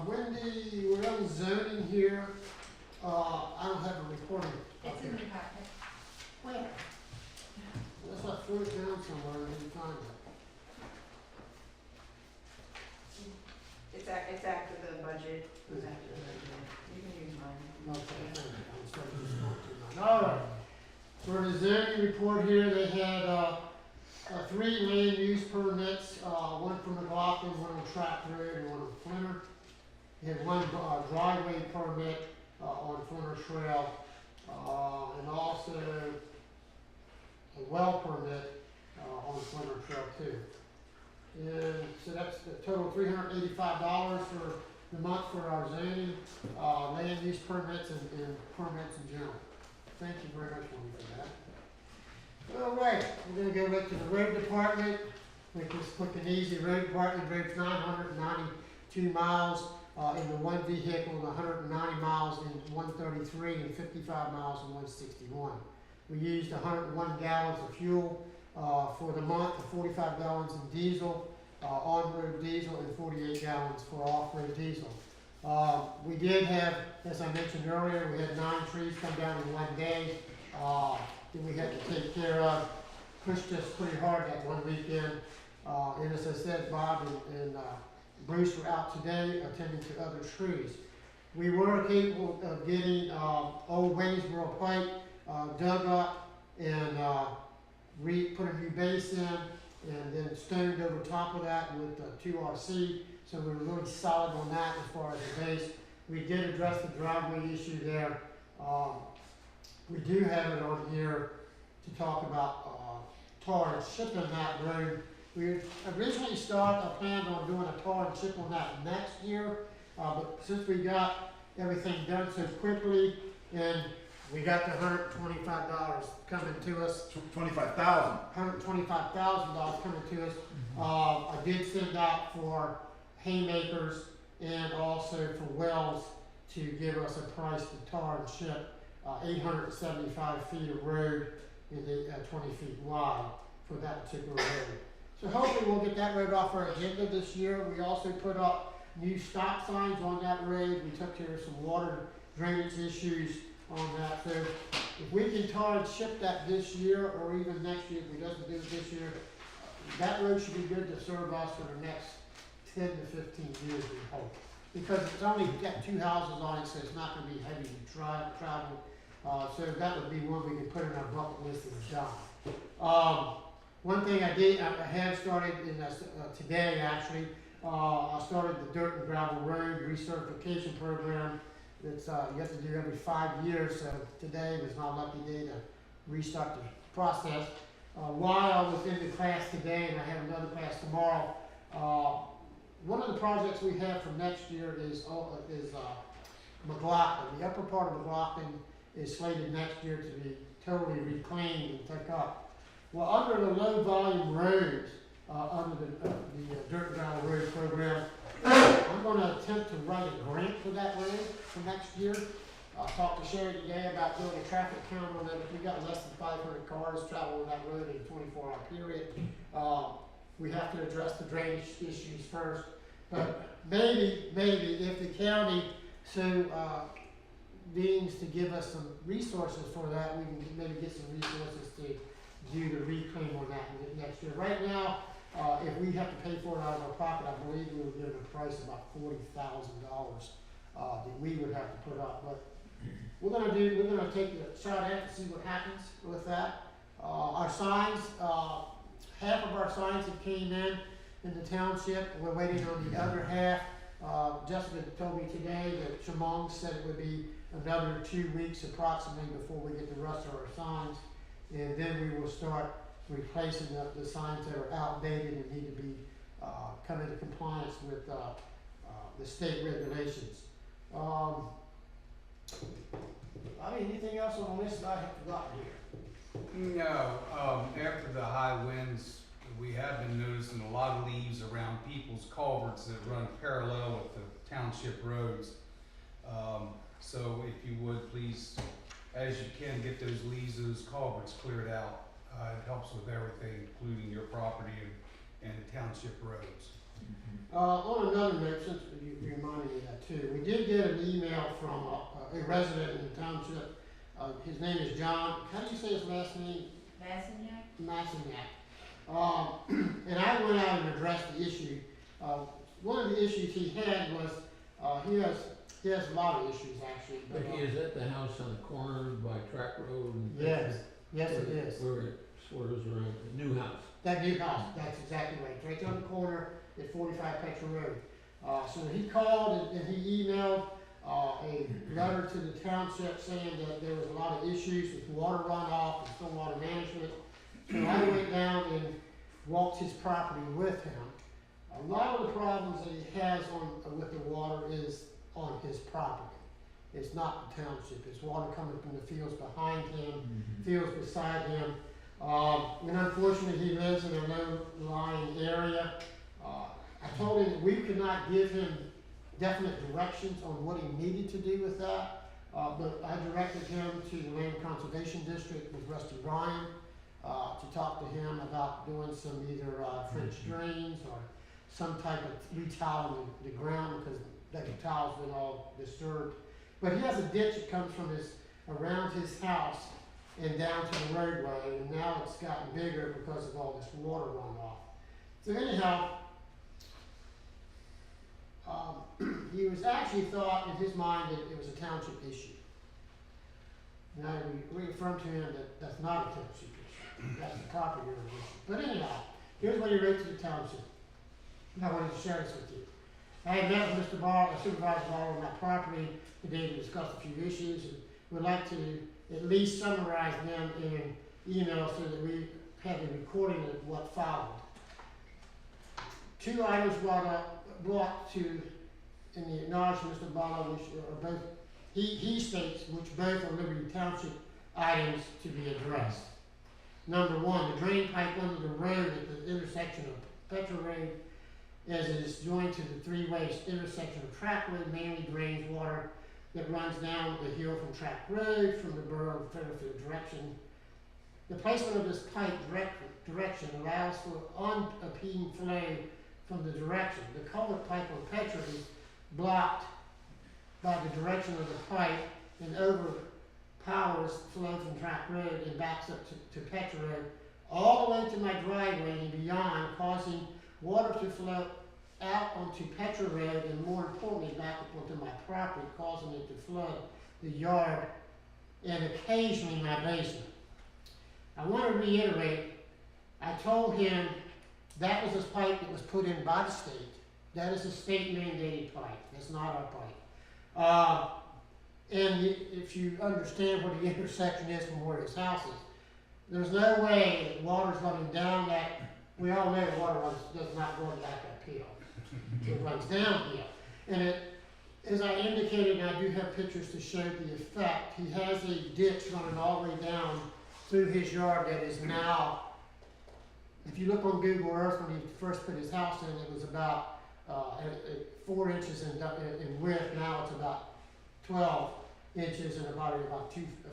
Wendy, we're on zoning here. I don't have a recording. It's in the packet. Where? Unless I threw it down somewhere and didn't find it. It's after the budget. It's after the budget. You can use mine. Okay, thank you. I'm sorry, just going too much. All right. For the zoning report here, they had 3 land use permits, one from McLaughlin, one on Track Road, and one on Flinner. They had 1 driveway permit on Flinner Trail, and also a well permit on Flinner Trail too. And so that's the total $385 for the month for our zoning, land use permits and permits in general. Thank you very much, Wendy, for that. All right, we're gonna go back to the road department. We just put an easy road department, roads 992 miles in the one vehicle, and 190 miles in 133, and 55 miles in 161. We used 101 gallons of fuel for the month, 45 gallons in diesel, on-road diesel, and 48 gallons for off-road diesel. We did have, as I mentioned earlier, we had 9 trees come down in one day that we had to take care of. Pushed us pretty hard that one weekend. And as I said, Bob and Bruce were out today attending to other trees. We were capable of getting old Waynesboro pipe dug up and put a new base in, and then stoned over top of that with 2RC. So we were really solid on that as far as the base. We did address the driveway issue there. We do have it on here to talk about tar and chip on that road. We originally planned on doing a tar and chip on that next year, but since we got everything done so quickly, and we got the $125 coming to us. $25,000. $125,000 coming to us. I did send out for haymakers and also for wells to give us a price to tar and chip 875 feet of road in the 20 feet wide for that particular road. So hopefully we'll get that road off our agenda this year. We also put up new stop signs on that road. We took care of some water drainage issues on that. So if we can tar and chip that this year, or even next year, if we doesn't do it this year, that road should be good to serve us for the next 10 to 15 years, we hope. Because it's only got 2 houses on it, so it's not gonna be heavy to travel. So that would be one we could put in our bucket list as done. One thing I have started today actually, I started the dirt and gravel road recertification program. That's, you have to do every 5 years, so today was my lucky day to restart the process. While I was in the class today, and I have another class tomorrow, one of the projects we have for next year is McLaughlin. The upper part of McLaughlin is slated next year to be totally reclaimed and took up. Well, under the low volume roads, under the dirt and gravel road program, I'm gonna attempt to write a grant for that road for next year. I talked to Sherry today about doing a traffic count on it. If we got less than 500 cars traveling that road in a 24-hour period, we have to address the drainage issues first. But maybe if the county so deems to give us some resources for that, we can maybe get some resources to do the reclaim on that next year. Right now, if we have to pay for it out of our pocket, I believe we were given a price of about $40,000 that we would have to put up. But we're gonna take a shot at it and see what happens with that. Our signs, half of our signs that came in the township. We're waiting on the other half. Jessica told me today that Shamong said it would be another 2 weeks approximately before we get the rest of our signs. And then we will start replacing the signs that are outdated and need to be come into compliance with the state regulations. Anything else on the list that I have forgotten here? No, after the high winds, we have been noticing a lot of leaves around people's culverts that run parallel with the township roads. So if you would, please, as you can, get those leaves, those culverts cleared out. It helps with everything, including your property and township roads. On another note, since you reminded me of that too, we did get an email from a resident in the township. His name is John. How do you say his last name? Massignac. And I went out and addressed the issue. One of the issues he had was he has a lot of issues actually. But he is at the house on the corner by Track Road and. Yes, it is. Where it swerves around, the new house. That new house, that's exactly right. It's right there on the corner at 45 Petra Road. So he called and he emailed a letter to the township saying that there was a lot of issues with water runoff and stormwater management. So I went down and walked his property with him. A lot of the problems that he has with the water is on his property. It's not the township. It's water coming from the fields behind him, fields beside him. And unfortunately, he lives in a low-lying area. I told him that we could not give him definite directions on what he needed to do with that, but I directed him to the Land Conservation District with Rusty Ryan to talk to him about doing some either French drains or some type of retiling the ground because the tile's been all disturbed. But he has a ditch that comes from around his house and down to the roadway, and now it's gotten bigger because of all this water runoff. So anyhow, he was actually thought in his mind that it was a township issue. Now we reaffirmed to him that that's not a township issue, that's a property owner issue. But anyhow, here's what he wrote to the township. And I wanted to share this with you. I had met with Mr. Barlow, Supervisor Barlow on my property today to discuss a few issues, and would like to at least summarize them in an email so that we have a recording of what followed. 2 items brought to in the acknowledgement of Mr. Barlow, which are both, he states, which both are Liberty Township items to be addressed. Number 1, the drain pipe under the road at the intersection of Petra Road, as it is joined to the 3-way intersection of Track Road, mainly drains water that runs down the hill from Track Road from the borough of Fairfield direction. The placement of this pipe direction allows for unimpeded flow from the direction. The culvert pipe on Petra is blocked by the direction of the pipe and overpowers flow from Track Road and backs up to Petra Road all the way to my driveway and beyond, causing water to flow out onto Petra Road and more importantly back up onto my property, causing it to flood the yard and occasionally my basement. I want to reiterate, I told him that was a pipe that was put in by the state. That is a state mandated pipe, that's not our pipe. If you understand where the intersection is from where his house is, there's no way that water's running down that, we all know the water does not run back uphill. It runs downhill. And it, as I indicated, and I do have pictures to show the effect, he has a ditch running all the way down through his yard that is now, if you look on Google Earth, when he first put his house in, it was about 4 inches in width. Now it's about 12 inches and about a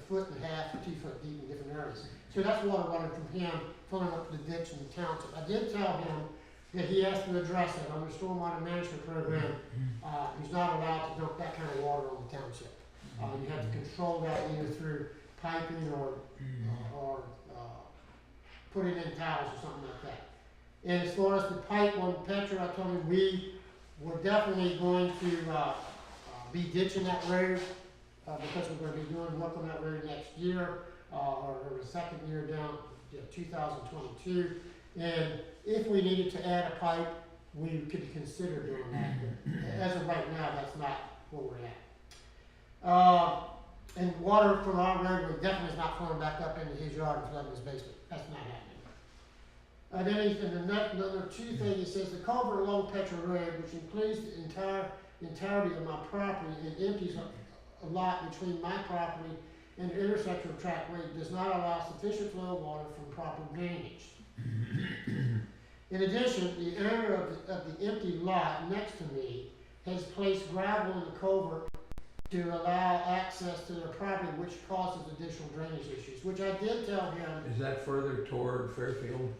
foot and a half, 2 foot deep in different areas. So that's water running from him, filling up the ditch in the township. I did tell him that he has to address it under the stormwater management program. He's not allowed to dump that kind of water on the township. You have to control that either through piping or put it in towels or something like that. And as far as the pipe on Petra, I told him we were definitely going to be ditching that road because we're going to be doing work on that road next year or the second year down 2022. And if we needed to add a pipe, we could consider doing that. But as of right now, that's not where we're at. And water from our roadway definitely is not flowing back up into his yard and flooding his basement. That's not happening. And then the two things, it says the culvert along Petra Road, which includes the entirety of my property and empties a lot between my property and the intersection of trackway, does not allow sufficient flow of water from proper drainage. In addition, the owner of the empty lot next to me has placed gravel in the culvert to allow access to their property, which causes additional drainage issues, which I did tell him. Is that further toward Fairfield?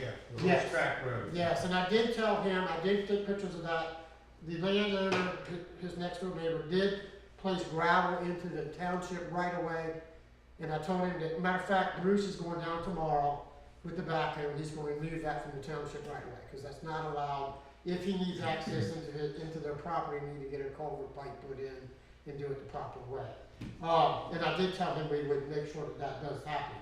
Yeah. Yes. Track road. Yes, and I did tell him, I did take pictures of that. The landowner, his next door neighbor, did place gravel into the township right away. And I told him that, matter of fact, Bruce is going down tomorrow with the backhoe, and he's going to remove that from the township right away, because that's not allowed. If he needs access into their property, we need to get a culvert pipe put in and do it the proper way. And I did tell him we would make sure that does happen.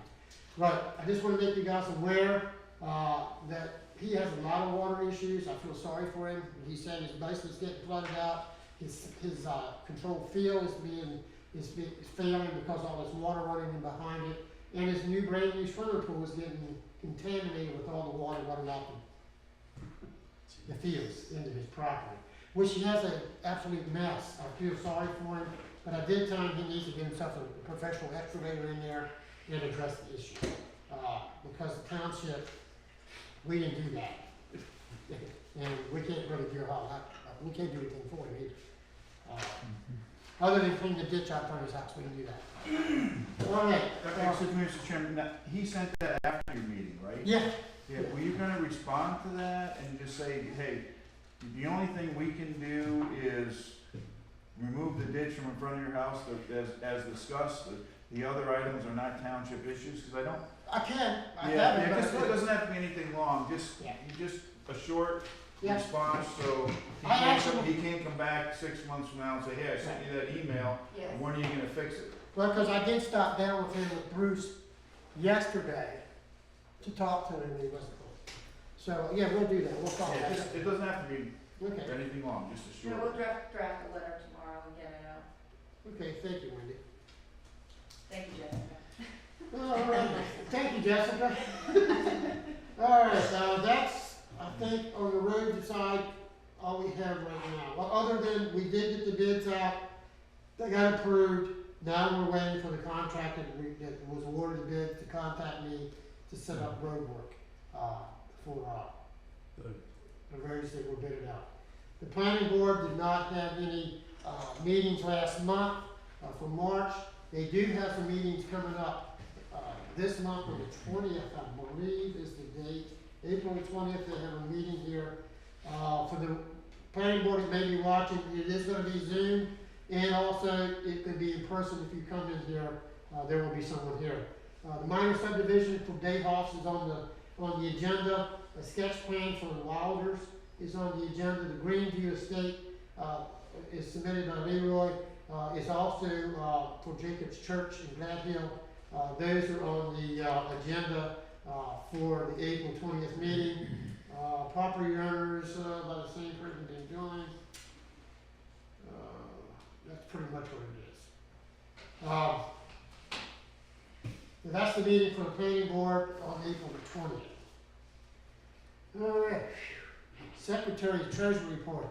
But I just want to make you guys aware that he has a lot of water issues. I feel sorry for him. He said his basement's getting flooded out. His controlled field is failing because all this water running in behind it. And his brand new swimming pool is getting contaminated with all the water running out the fields into his property, which he has an absolute mess. I feel sorry for him, but I did tell him he needs to get himself a professional excavator in there and address the issue. Because the township, we didn't do that. And we can't really do all that. We can't do anything for him either. Other than clean the ditch out front of his house, we can do that. All right. So, Mr. Chairman, now, he sent that after your meeting, right? Yeah. Yeah, were you gonna respond to that and just say, hey, the only thing we can do is remove the ditch from in front of your house as discussed? The other items are not township issues, because I don't. I can. I Yeah, haven't, it but doesn't have to be anything long, just a short response, so he can't come back 6 months from now and say, hey, I sent you that email, Yes. when are you gonna fix it? Well, because I did stop down with him with Bruce yesterday to talk to him, and he wasn't home. So, yeah, we'll do that, we'll follow Yeah, that. it doesn't have to be Okay, anything long, just a Yeah, short. we'll draft a letter tomorrow and get it out. okay, thank you, Wendy. Thank you, Jessica. All right, thank you, Jessica. All right, that's, I think, on the road side, all we have right now. Well, other than, we did get the bids out, they got approved, now we're waiting for the contractor that was awarded the bid to contact me to set up road work, for, the roads that were bidded out. The planning board did not have any, meetings last month, for March. They do have some meetings coming up, this month on the 20th, I believe is the date. April 20th, they have a meeting here, for the planning board that may be watching. It is gonna be Zoom, and also it could be in person if you come in here, there will be someone here. The minor subdivision for Dayhoff's is on the agenda. A sketch plan for the Wilders is on the agenda. The Greenview Estate, is submitted by Leroy, is also, for Jacob's Church in Glad Hill. Those are on the, agenda, for the April 20th meeting. Property owners, by the same person being joined. That's pretty much what it is. That's the meeting for the planning board on April the 20th. All right. Secretary Treasury report.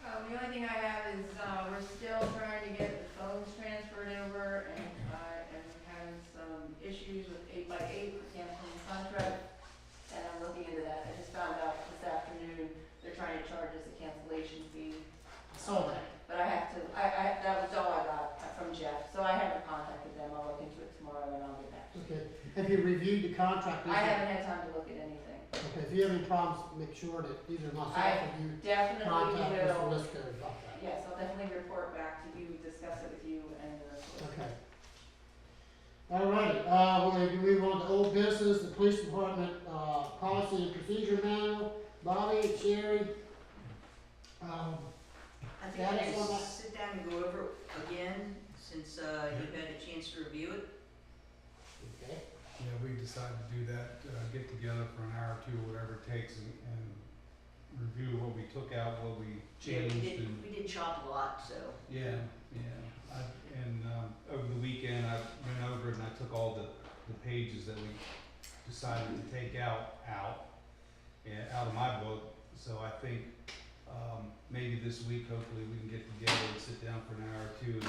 The only thing I have is, we're still trying to get the phones transferred over, and I am having some issues with 8x8 for canceling the contract, and I'm looking into that. I just found out this afternoon, they're trying to charge us a cancellation fee. Saw that. But I have to, that was all I got from Jeff, so I haven't contacted them. I'll look into it tomorrow and I'll get back to you. Okay. Have you reviewed the contract? I haven't had time to look at anything. Okay, if you have any problems, make sure that either myself or you Definitely contact Mr. will. Lisco about that. Yes, I'll definitely report back to you, discuss it with you and the solicitor. Okay. All right, we're going to move on to old business, the police department, policy and procedure manual. Bobby, Sherry. I think That I is on that. can sit down and go over it again, since, you've had a chance to review it. Okay. Yeah, we decided to do that, get together for an hour or two, whatever it takes, and review what we took out, what we Yeah, changed, and, we did chop a lot, so. yeah. Over the weekend, I went over it and I took all the pages that we decided to take out of my book, so I think, maybe this week, hopefully, we can get together and sit down for an hour or two,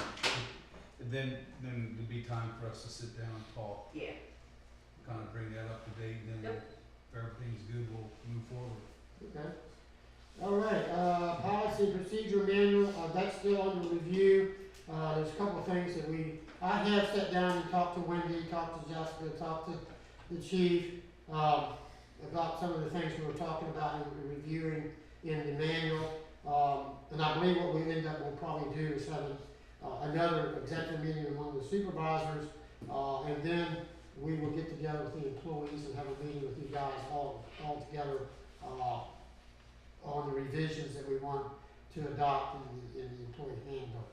and then there'll be time for us to sit down and talk. Yeah. Kind of bring that up to date, and then Yep. if everything's good, we'll move forward. Okay. All right, policy and procedure manual, that's still under review. There's a couple of things that I have sat down and talked to Wendy, talked to Jessica, talked to the chief, about some of the things we were talking about and reviewing in the manual. And I believe what we will probably do is have another executive meeting among the supervisors, and then we will get together with the employees and have a meeting with you guys all together, on the revisions that we want to adopt in the employee handbook.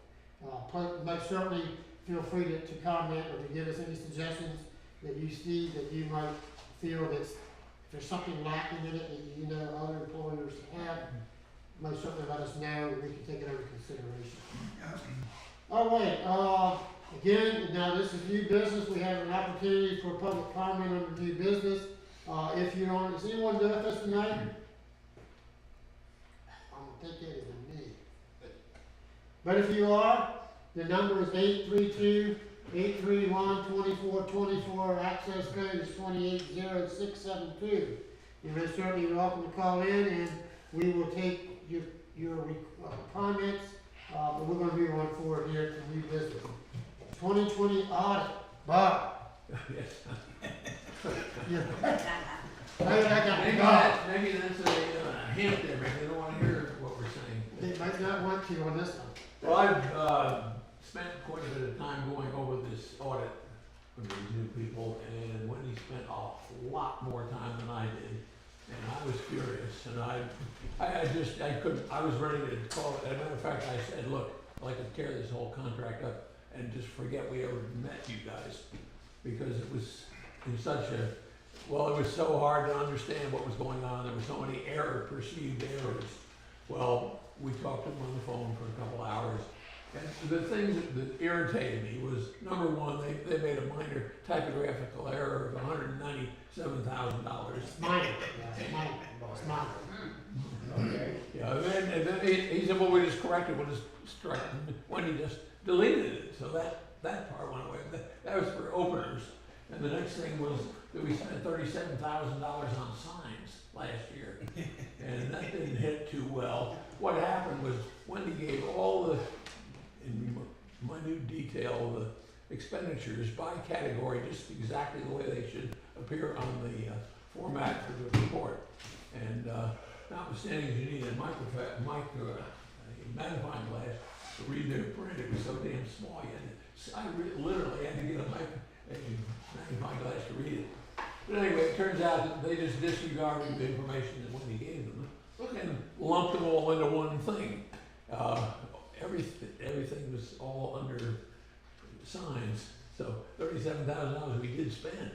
Most certainly feel free to comment or to give us any suggestions that you see that you might feel that if there's something lacking in it that you know other employers have, most certainly let us know and we can take it under consideration. All right, again, now this is new business. We have an opportunity for public comment on the new business. If you're on, is anyone with us tonight? I'm gonna take that as a me. But if you are, the number is 832-831-2424. Access code is 280672. You're most certainly welcome to call in, and we will take your comments. But we're going to move on forward here to new business. 2020 audit. Bob. Yeah. Maybe that's a hint there, maybe they don't wanna hear what we're saying. They might not want to on this one. Well, I've spent quite a bit of time going over this audit with these new people, and Wendy spent a lot more time than I did. And I was furious, and I was ready to call it. As a matter of fact, I said, look, I'd like to tear this whole contract up and just forget we ever met you guys. Because it was in it was so hard to understand what was going on. There were so many perceived errors. Well, we talked to them on the phone for a couple hours. And the things that irritated me was, number one, they made a minor typographical error of $197,000. Minor. It's minor. Okay. Yeah, and then he said, well, we just corrected, we'll just strike, when he just deleted it, so that part went away. That was for openers. And the next thing was that we spent $37,000 on signs last year, and that didn't hit too well. What happened was Wendy gave all the, in minute detail, the expenditures by category, just exactly the way they should appear on the format for the report. And notwithstanding you need a magnifying glass to read their print, it was so damn small. I literally had to get a magnifying glass to read it. But anyway, it turns out that they just disregarded the information that Wendy gave them and lumped them all into one thing. everything was all under signs. So $37,000 we did spend,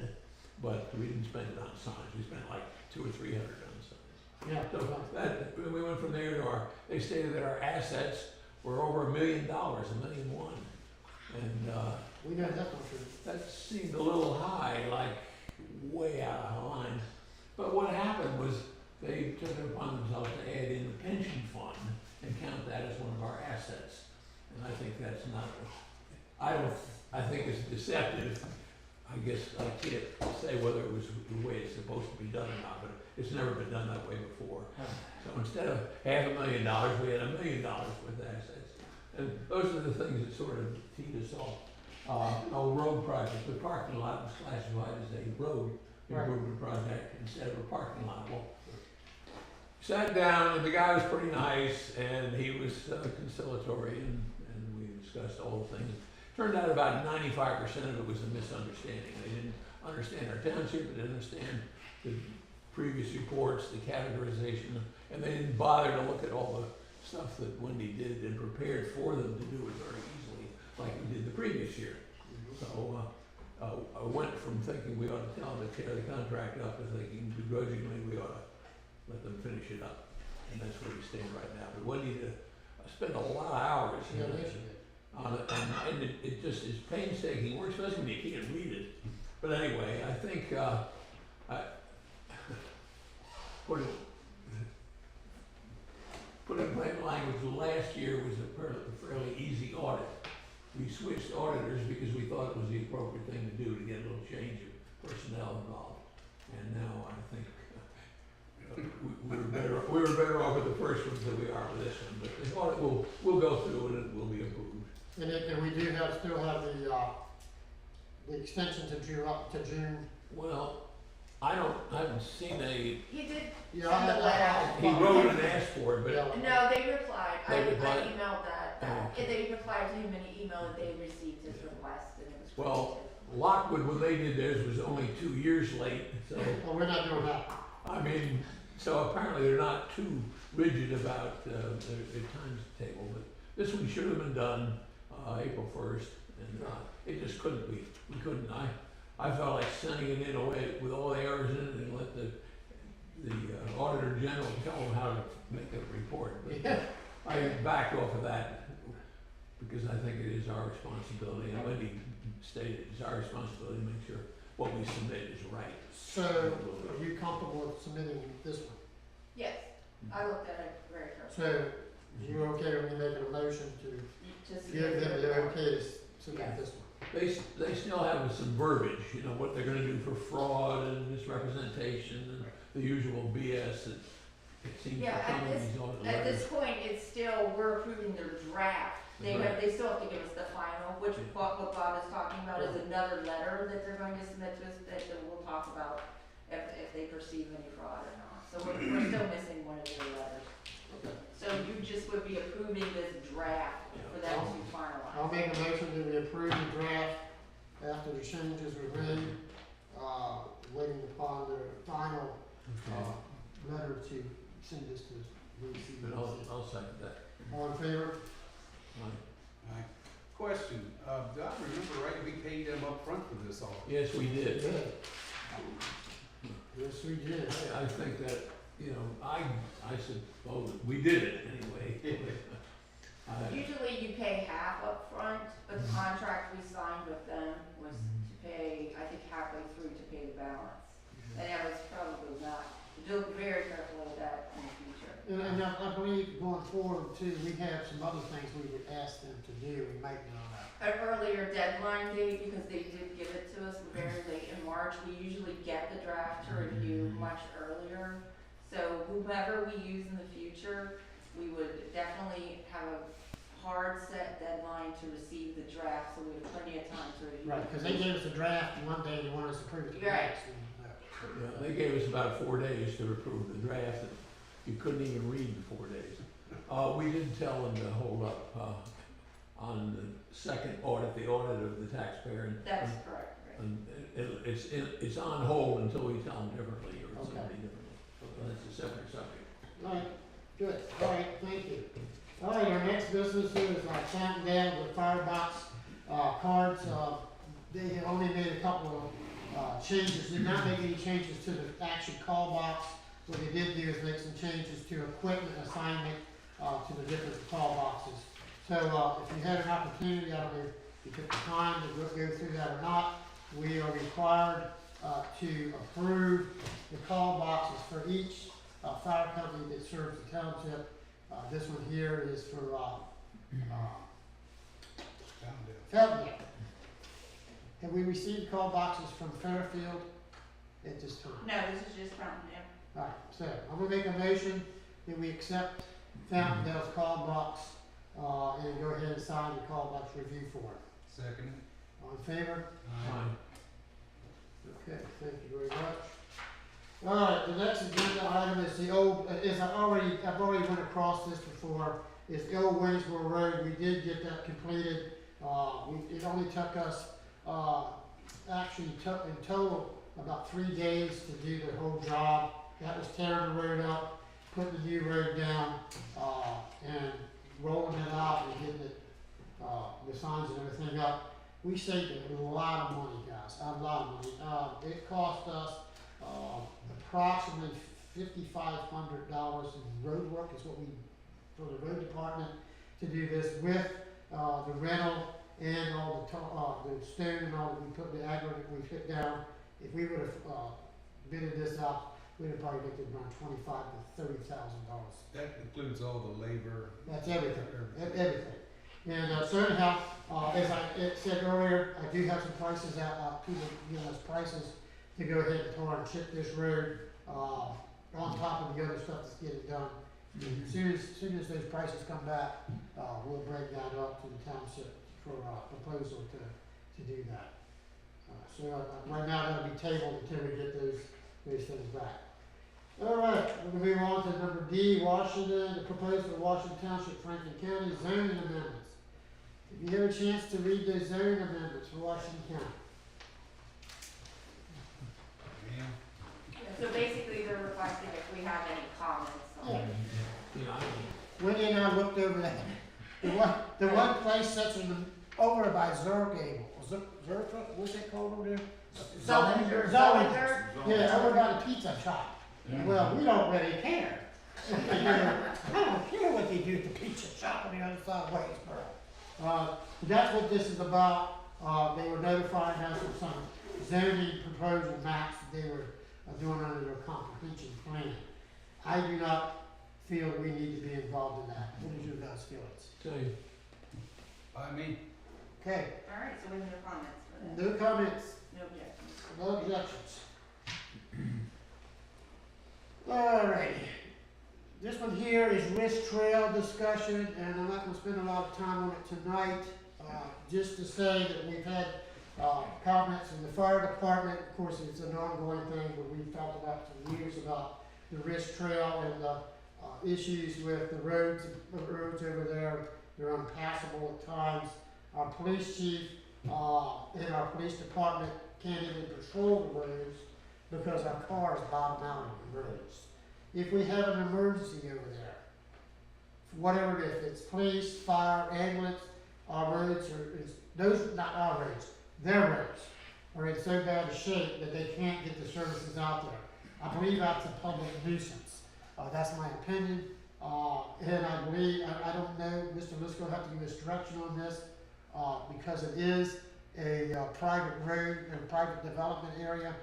but we didn't spend it on signs. We spent like $200 or $300 on signs. Yeah. So that, we went from there to they stated that our assets were over $1 million, $1.1 million. And, We know that's not true. that seemed a little high, like way out of line. But what happened was they took it upon themselves to add in the pension fund and count that as one of our assets. And I think that's not, I think it's deceptive. I guess I can't say whether it was the way it's supposed to be done or not, but it's never been done that way before. So instead of $500,000, we had $1 million worth of assets. And those are the things that sort of teed us off. Road project, the parking lot was classified as a road improvement project instead of a parking lot. Well, sat down and the guy was pretty nice and he was conciliatory and we discussed all the things. Turned out about 95% of it was a misunderstanding. They didn't understand our township, they didn't understand the previous reports, the categorization, and they didn't bother to look at all the stuff that Wendy did and prepared for them to do it very easily, like we did the previous year. So I went from thinking we ought to tell them to tear the contract up to thinking begrudgingly we ought to let them finish it up. And that's where we stand right now. But Wendy spent a lot of hours on it, and it just is painstaking work, especially when you can't read it. But anyway, I think put in plain language, last year was a fairly easy audit. We switched auditors because we thought it was the appropriate thing to do to get a little change of personnel involved. And now I think we were better off with the first one than we are with this one. But the audit will go through and it will be approved. And we do still have the extension to June. Well, I haven't seen He did Yeah, send a letter. he wrote and asked for it, but Yeah. No, they replied. They replied? I emailed that back. Oh, okay. They replied to him in an email that they received his request and it was. Well, Lockwood, when they did theirs, was only 2 years late, so, Well, we're not doing that. I mean, so apparently they're not too rigid about their timetable, but this one should have been done April 1st, and it just couldn't be. We couldn't, I felt like sending it in away with all the errors in it and let the Auditor General tell them how to make a report. But I backed off of that because I think it is our responsibility, and Wendy stated it's our responsibility to make sure what we submit is right. So, are you comfortable with submitting this one? Yes, I looked at it very carefully. So, you're okay with me making a motion to Just give them the okay to submit Yes. this one? They still have some verbiage, you know, what they're gonna do for fraud and misrepresentation and the usual BS that it seems to Yeah, come in these audit At letters. this point, it's still, we're approving their draft. They still have to give us the final, which what Bob is talking about is another letter that they're going to submit to us that we'll talk about if they perceive any fraud or not. So we're still missing one of their letters. So you just would be approving this draft for them to finalize. I'll make a motion that we approve the draft after the changes were made, waiting upon the final, letter to send this to VC. But I'll second that. All in favor? Aye. Question, do I remember right, we paid them up front for this all? Yes, we did. Good. Yes, we did. I think that, you know, I suppose, we did it anyway. Usually you pay half up front, but the contract we signed with them was to pay, I think halfway through to pay the balance. And that was probably not, do very careful with that in the future. And I believe going forward too, we have some other things we would ask them to do, we might not. An earlier deadline date, because they did give it to us very late in March, we usually get the draft to review much earlier. So whomever we use in the future, we would definitely have a hard set deadline to receive the draft, so we have plenty of time to review. Right, because they gave us a draft one day, they wanted us to approve it the Right. next. Yeah, they gave us about 4 days to approve the draft, and you couldn't even read in 4 days. We didn't tell them to hold up, on the second audit, the audit of the taxpayer, and That's correct, right. and it's on hold until we tell them differently or Okay. somebody differently. So that's a separate subject. All right, good, all right, thank you. All right, our next business is Fountain Dam with firebox cards. They have only made a couple of changes, did not make any changes to the actual call box. What they did do is make some changes to equipment assignment to the different call boxes. So if you had an opportunity, I don't know if you took the time to go through that or not, we are required to approve the call boxes for each fire company that serves the township. This one here is for Fountain Dam. Have we received call boxes from Fairfield at this time? No, this is just Fountain Dam. Alright, so I'm gonna make a motion that we accept Fountain Dale's call box, and go ahead and sign the call box review form. Second. All in favor? Aye. Okay, thank you very much. Alright, the next agenda item is the old, I've already went across this before, is the old Waynesboro Road. We did get that completed. It only took us, actually took in total about 3 days to do the whole job. That was tearing the road up, putting the new road down, and rolling it out and getting it, the signs and everything up. We saved a lot of money, guys, a lot of money. It cost us approximately $5,500 in road work is what we, for the road department, to do this with the rental and all the stone and all that we put, the aggregate we put down. If we would have bidded this out, we'd have probably looked at around $25,000 to $30,000. That includes all the labor. That's everything, everything. And so anyhow, as I said earlier, I do have some prices out, people giving us prices to go ahead and tar and chip this road, on top of the other stuff that's getting done. As soon as those prices come back, we'll break that up to the township for a proposal to do that. So right now that'll be tabled until we get those things back. All right, we're gonna move on to number D, Washington, the proposal of Washington Township, Franklin County zoning amendments. If you have a chance to read those zoning amendments for Washington County. So basically, they're requesting if we have any comments on it. Wendy and I looked over that. The one place that's over by Zergable, Zerfa, what's it called over there? Zollinger. Yeah, over by the pizza shop. Well, we don't really care. I don't care what they do at the pizza shop on the other side of Waynesboro. That's what this is about. They were notifying us of some zoning proposal maps that they were doing under their comprehensive plan. I do not feel we need to be involved in that. What is your guys' feelings? Same. By me. Okay, All right, so we have no comments for that. no comments, No objections. no objections. Alrighty. This one here is risk trail discussion, and I'm not gonna spend a lot of time on it tonight. Just to say that we've had comments from the fire department. Of course, it's an ongoing thing, but we've talked about for years about the risk trail and the issues with the roads over there. They're unpassable at times. Our police chief and our police department can't even patrol the roads because our cars bottom out on the roads. If we have an emergency over there, whatever it is, if it's police, fire, ambulance, our roads not our roads, their roads are in so bad a shape that they can't get the services out there. I believe that's a public nuisance. That's my opinion. And I believe, I don't know, Mr. Lisco will have to give us direction on this, because it is a private road and private development area,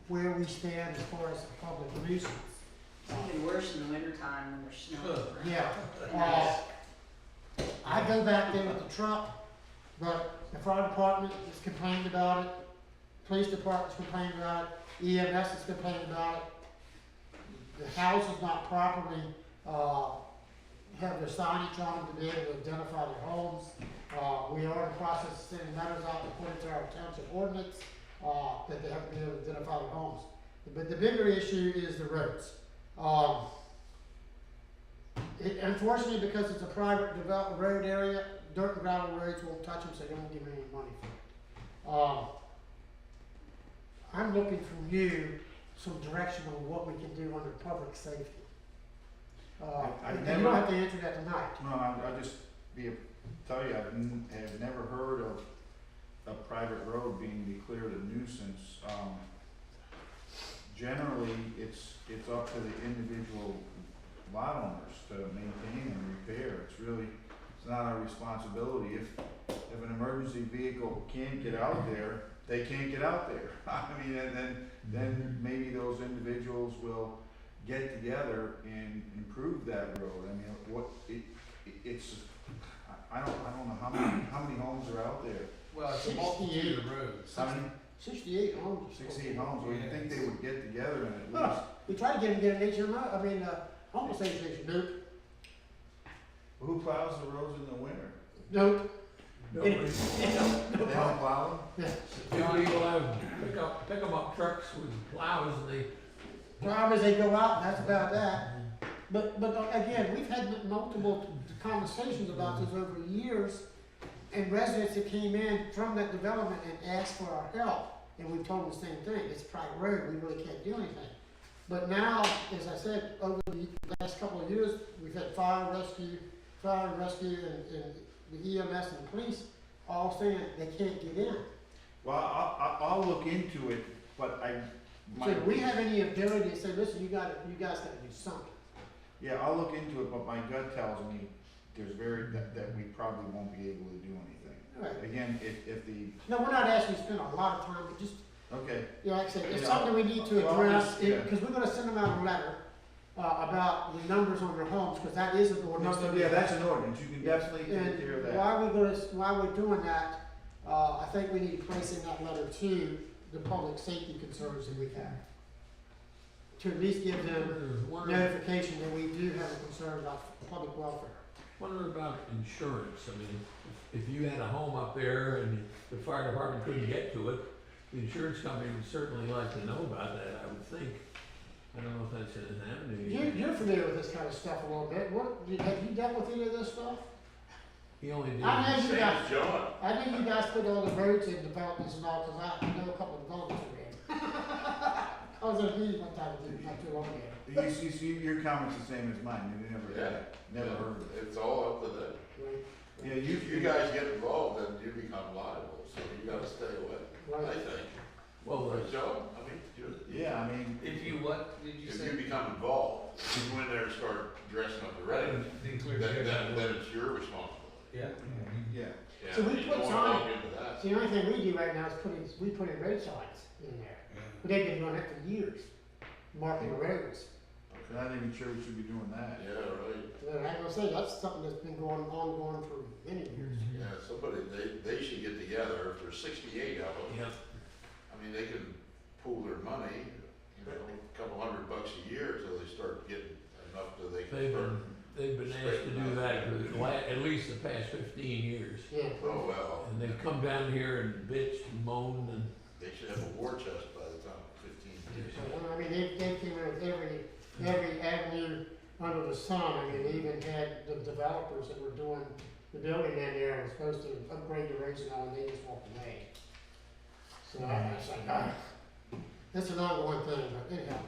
where we stand as far as a public nuisance. It's even worse in the wintertime when there's snow. Yeah. I go back there with the truck, but the fire department is complaining about it, police department's complaining about it, EMS is complaining about it. The house is not properly, have their signage on them to be able to identify their homes. We are in the process of sending letters out according to our township ordinance, that they have to be able to identify their homes. But the bigger issue is the roads. Unfortunately, because it's a private developed road area, dirt and gravel roads won't touch them, so they won't give me any money for it. I'm looking from you some direction on what we can do under public safety. I've and never- you don't have to answer that tonight. No, I'll just tell you, have never heard of a private road being declared a nuisance. Generally, it's up to the individual lot owners to maintain and repair. It's not our responsibility. If an emergency vehicle can't get out there, they can't get out there. I mean, and then maybe those individuals will get together and improve that road. I mean, I don't know how many homes are out there. Well, it's a multitude of roads. How many? 68 homes. 68 homes. Well, you think they would get together and at least, We tried to get an HMO, home association, nope, who plows the roads in the winter? nope. Nobody, They don't plow them? few people have pick 'em up trucks with plows and they, Problem is they go out, and that's about that. But again, we've had multiple conversations about this over years, and residents that came in from that development and asked for our help, and we told them the same thing, it's a private road, we really can't do anything. But now, as I said, over the last couple of years, we've had fire and rescue and the EMS and the police all saying they can't get in. Well, I'll look into it, but So do we have any ability to say, listen, you guys gotta do something? Yeah, I'll look into it, but my gut tells me that we probably won't be able to do anything. Right. Again, if the, No, we're not asking you to spend a lot of time, but just, okay, like I said, it's Yeah, something we need to well, address, yeah. because we're gonna send them out a letter, about the numbers on their homes, because that is an ordinance. yeah, that's an ordinance, you can definitely take care of And that. while we're doing that, I think we need to place in that letter to the public safety concerns that we have. To at least give them notification that we do have a concern about public welfare. wonder about insurance. I mean, if you had a home up there and the fire department couldn't get to it, the insurance company would certainly like to know about that, I would think. I don't know if that's an avenue. You're familiar with this kind of stuff a little bit, have you dealt with any of this stuff? He only did. I know you Same guys, as John. I know you guys put all the roads in developments and all, cause I know a couple of developments around. I was at a meeting one time with you, not too long ago. You see, your comment's the same as mine, you never heard of it. It's all up to them. Yeah, If you guys get involved, then you become liable, so you gotta stay away, I Right. think. Well, Right, John? I mean, Yeah, I mean, If you what, did you if say? you become involved, you go in there and start dressing up the residents, then it's your responsibility. Yeah. yeah. Yeah, So we you put don't wanna sign- walk into that. See, the only thing we do right now is we put in road signs in there, but they've been doing that for years, marking the roads. I'm not even sure we should be doing that. Yeah, right. And I'm gonna say, that's something that's been ongoing for many years. Yeah, somebody, they should get together, if there's 68 of them, yeah, I mean, they can pool their money, a couple $100 a year till they start getting enough that they can start. they've been asked to do that for at least the past 15 years. Yeah. Oh, well, And they've come down here and bitched and moaned and, they should have a war chest by the time 15 years. So, I mean, they came in with every avenue under the sun. I mean, they even had the developers that were doing the building in there were supposed to upgrade the roads and all, and they just walked away. So I was like, that's an ongoing thing, but anyhow.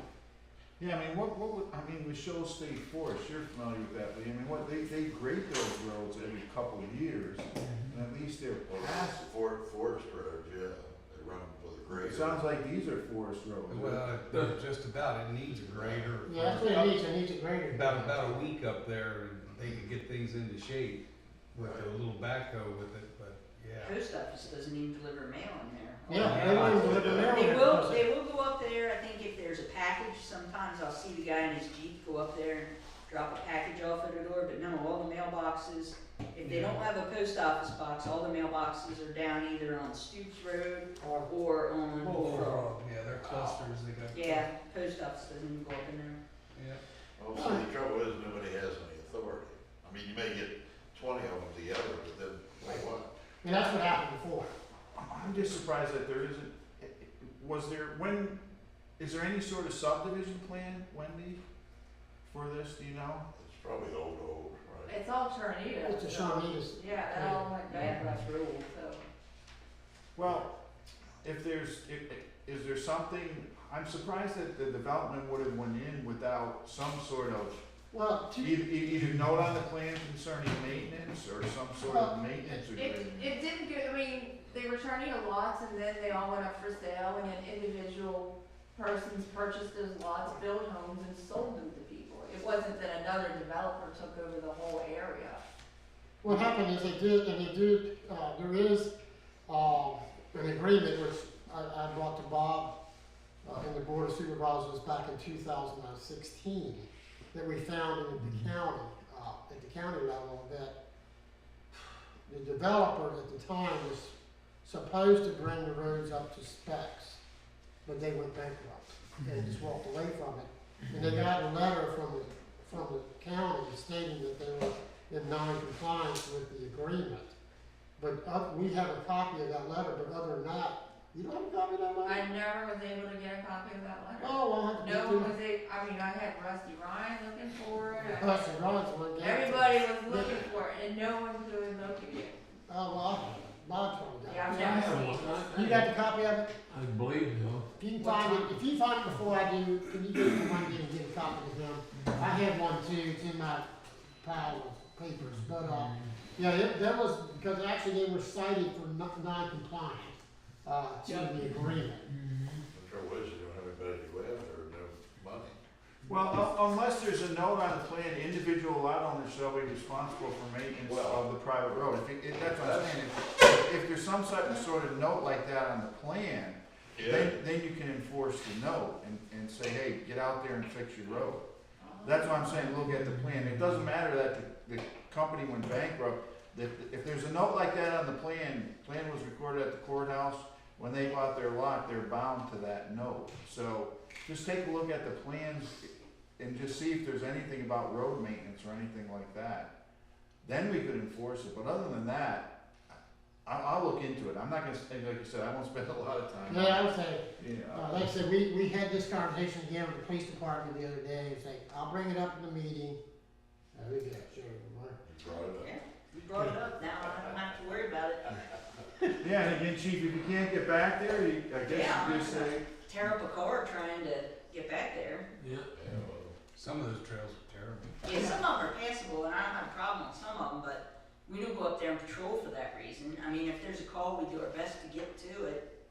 Yeah, I mean, what would, with Shoal State Forest, you're familiar with that, Lee, I mean, they grade those roads every couple of years, and at least they're Well, passed. forest roads, yeah, they run with a grader. It sounds like these are forest roads. Well, just about, it needs a grader. Yeah, that's what it needs. It needs a grader. About a week up there, and they could get things into shape with a little backhoe with it, but, yeah. Post office doesn't even deliver mail in there. Yeah, they won't even deliver mail They there will, because they will go up there, I think if there's a package, sometimes I'll see the guy in his Jeep go up there and drop a package off at the door, but no, all the mailboxes, if they don't have a post office box, all the mailboxes are down either on Stoops Road or on Bullfrog. Oh, yeah, they're clusters, they got. Yeah, post office doesn't even go up in there. Yeah. Well, see, the trouble is, nobody has any authority. I mean, you may get 20 of them together, but then, like what? And that's what happened before. I'm just surprised that there isn't, is there any sort of subdivision plan, Wendy, for this, do you know? It's probably old, right? It's all Tornado. It's a Shawnee's. Yeah, that all went bad last rule, so. Well, is there something, I'm surprised that the development would have went in without some sort of Well, Either note on the plan concerning maintenance or some sort of maintenance agreement. It didn't get, I mean, they were turning a lots and then they all went up for sale and then individual persons purchased those lots, built homes and sold them to people. It wasn't that another developer took over the whole area. what happened is there is, an agreement which I brought to Bob, and the Board of Supervisors back in 2016, that we found in the county, at the county level, that the developer at the time was supposed to bring the roads up to specs, but they went bankrupt. They just walked away from it. And they got a letter from the county stating that they were in non-compliance with the agreement. But we have a copy of that letter, but other than that, you don't have a copy of that letter? I never was able to get a copy of that letter. Oh, well, I have to No get one to was able, I mean, I had Rusty Ryan looking for it. it. Plus, the Ron's one gave it to us. Everybody was looking for it and no one could locate it. Oh, well, Bob's one got it. Yeah, I've Yeah, I never have seen one. it. You got the copy of it? I believe so. If you can find it, if you find it before I do, can you go to Monday and get a copy of them? I have one too, it's in my pile of papers, but, yeah, that was, because actually they were cited for non-compliant, to the agreement. The trouble is, you don't have anybody left or no money. Well, unless there's a note on the plan, individual lot owners shall be responsible for maintenance of the private road. That's what I'm saying. If there's some sort of note like that on the plan, then you can enforce the note and say, hey, get out there and fix your road. That's why I'm saying, look at the plan. It doesn't matter that the company went bankrupt. If there's a note like that on the plan was recorded at the courthouse, when they bought their lot, they're bound to that note. So just take a look at the plans and just see if there's anything about road maintenance or anything like that. Then we could enforce it, but other than that, I'll look into it. I'm not gonna, like you said, I won't spend a lot of time. Yeah, I would say, You know. like I said, we had this conversation again with the police department the other day, and say, I'll bring it up in the meeting. We get it, sure, Mark. You brought it up. Yeah, you brought it up, now I don't have to worry about it. Yeah, and again, chief, if you can't get back there, I guess Yeah. you just say, Tear up a car trying to get back there. Yeah. Yeah, well, Some of those trails are terrible. Yeah, some of them are passable, and I don't have a problem with some of them, but we don't go up there and patrol for that reason. I mean, if there's a call, we do our best to get to it,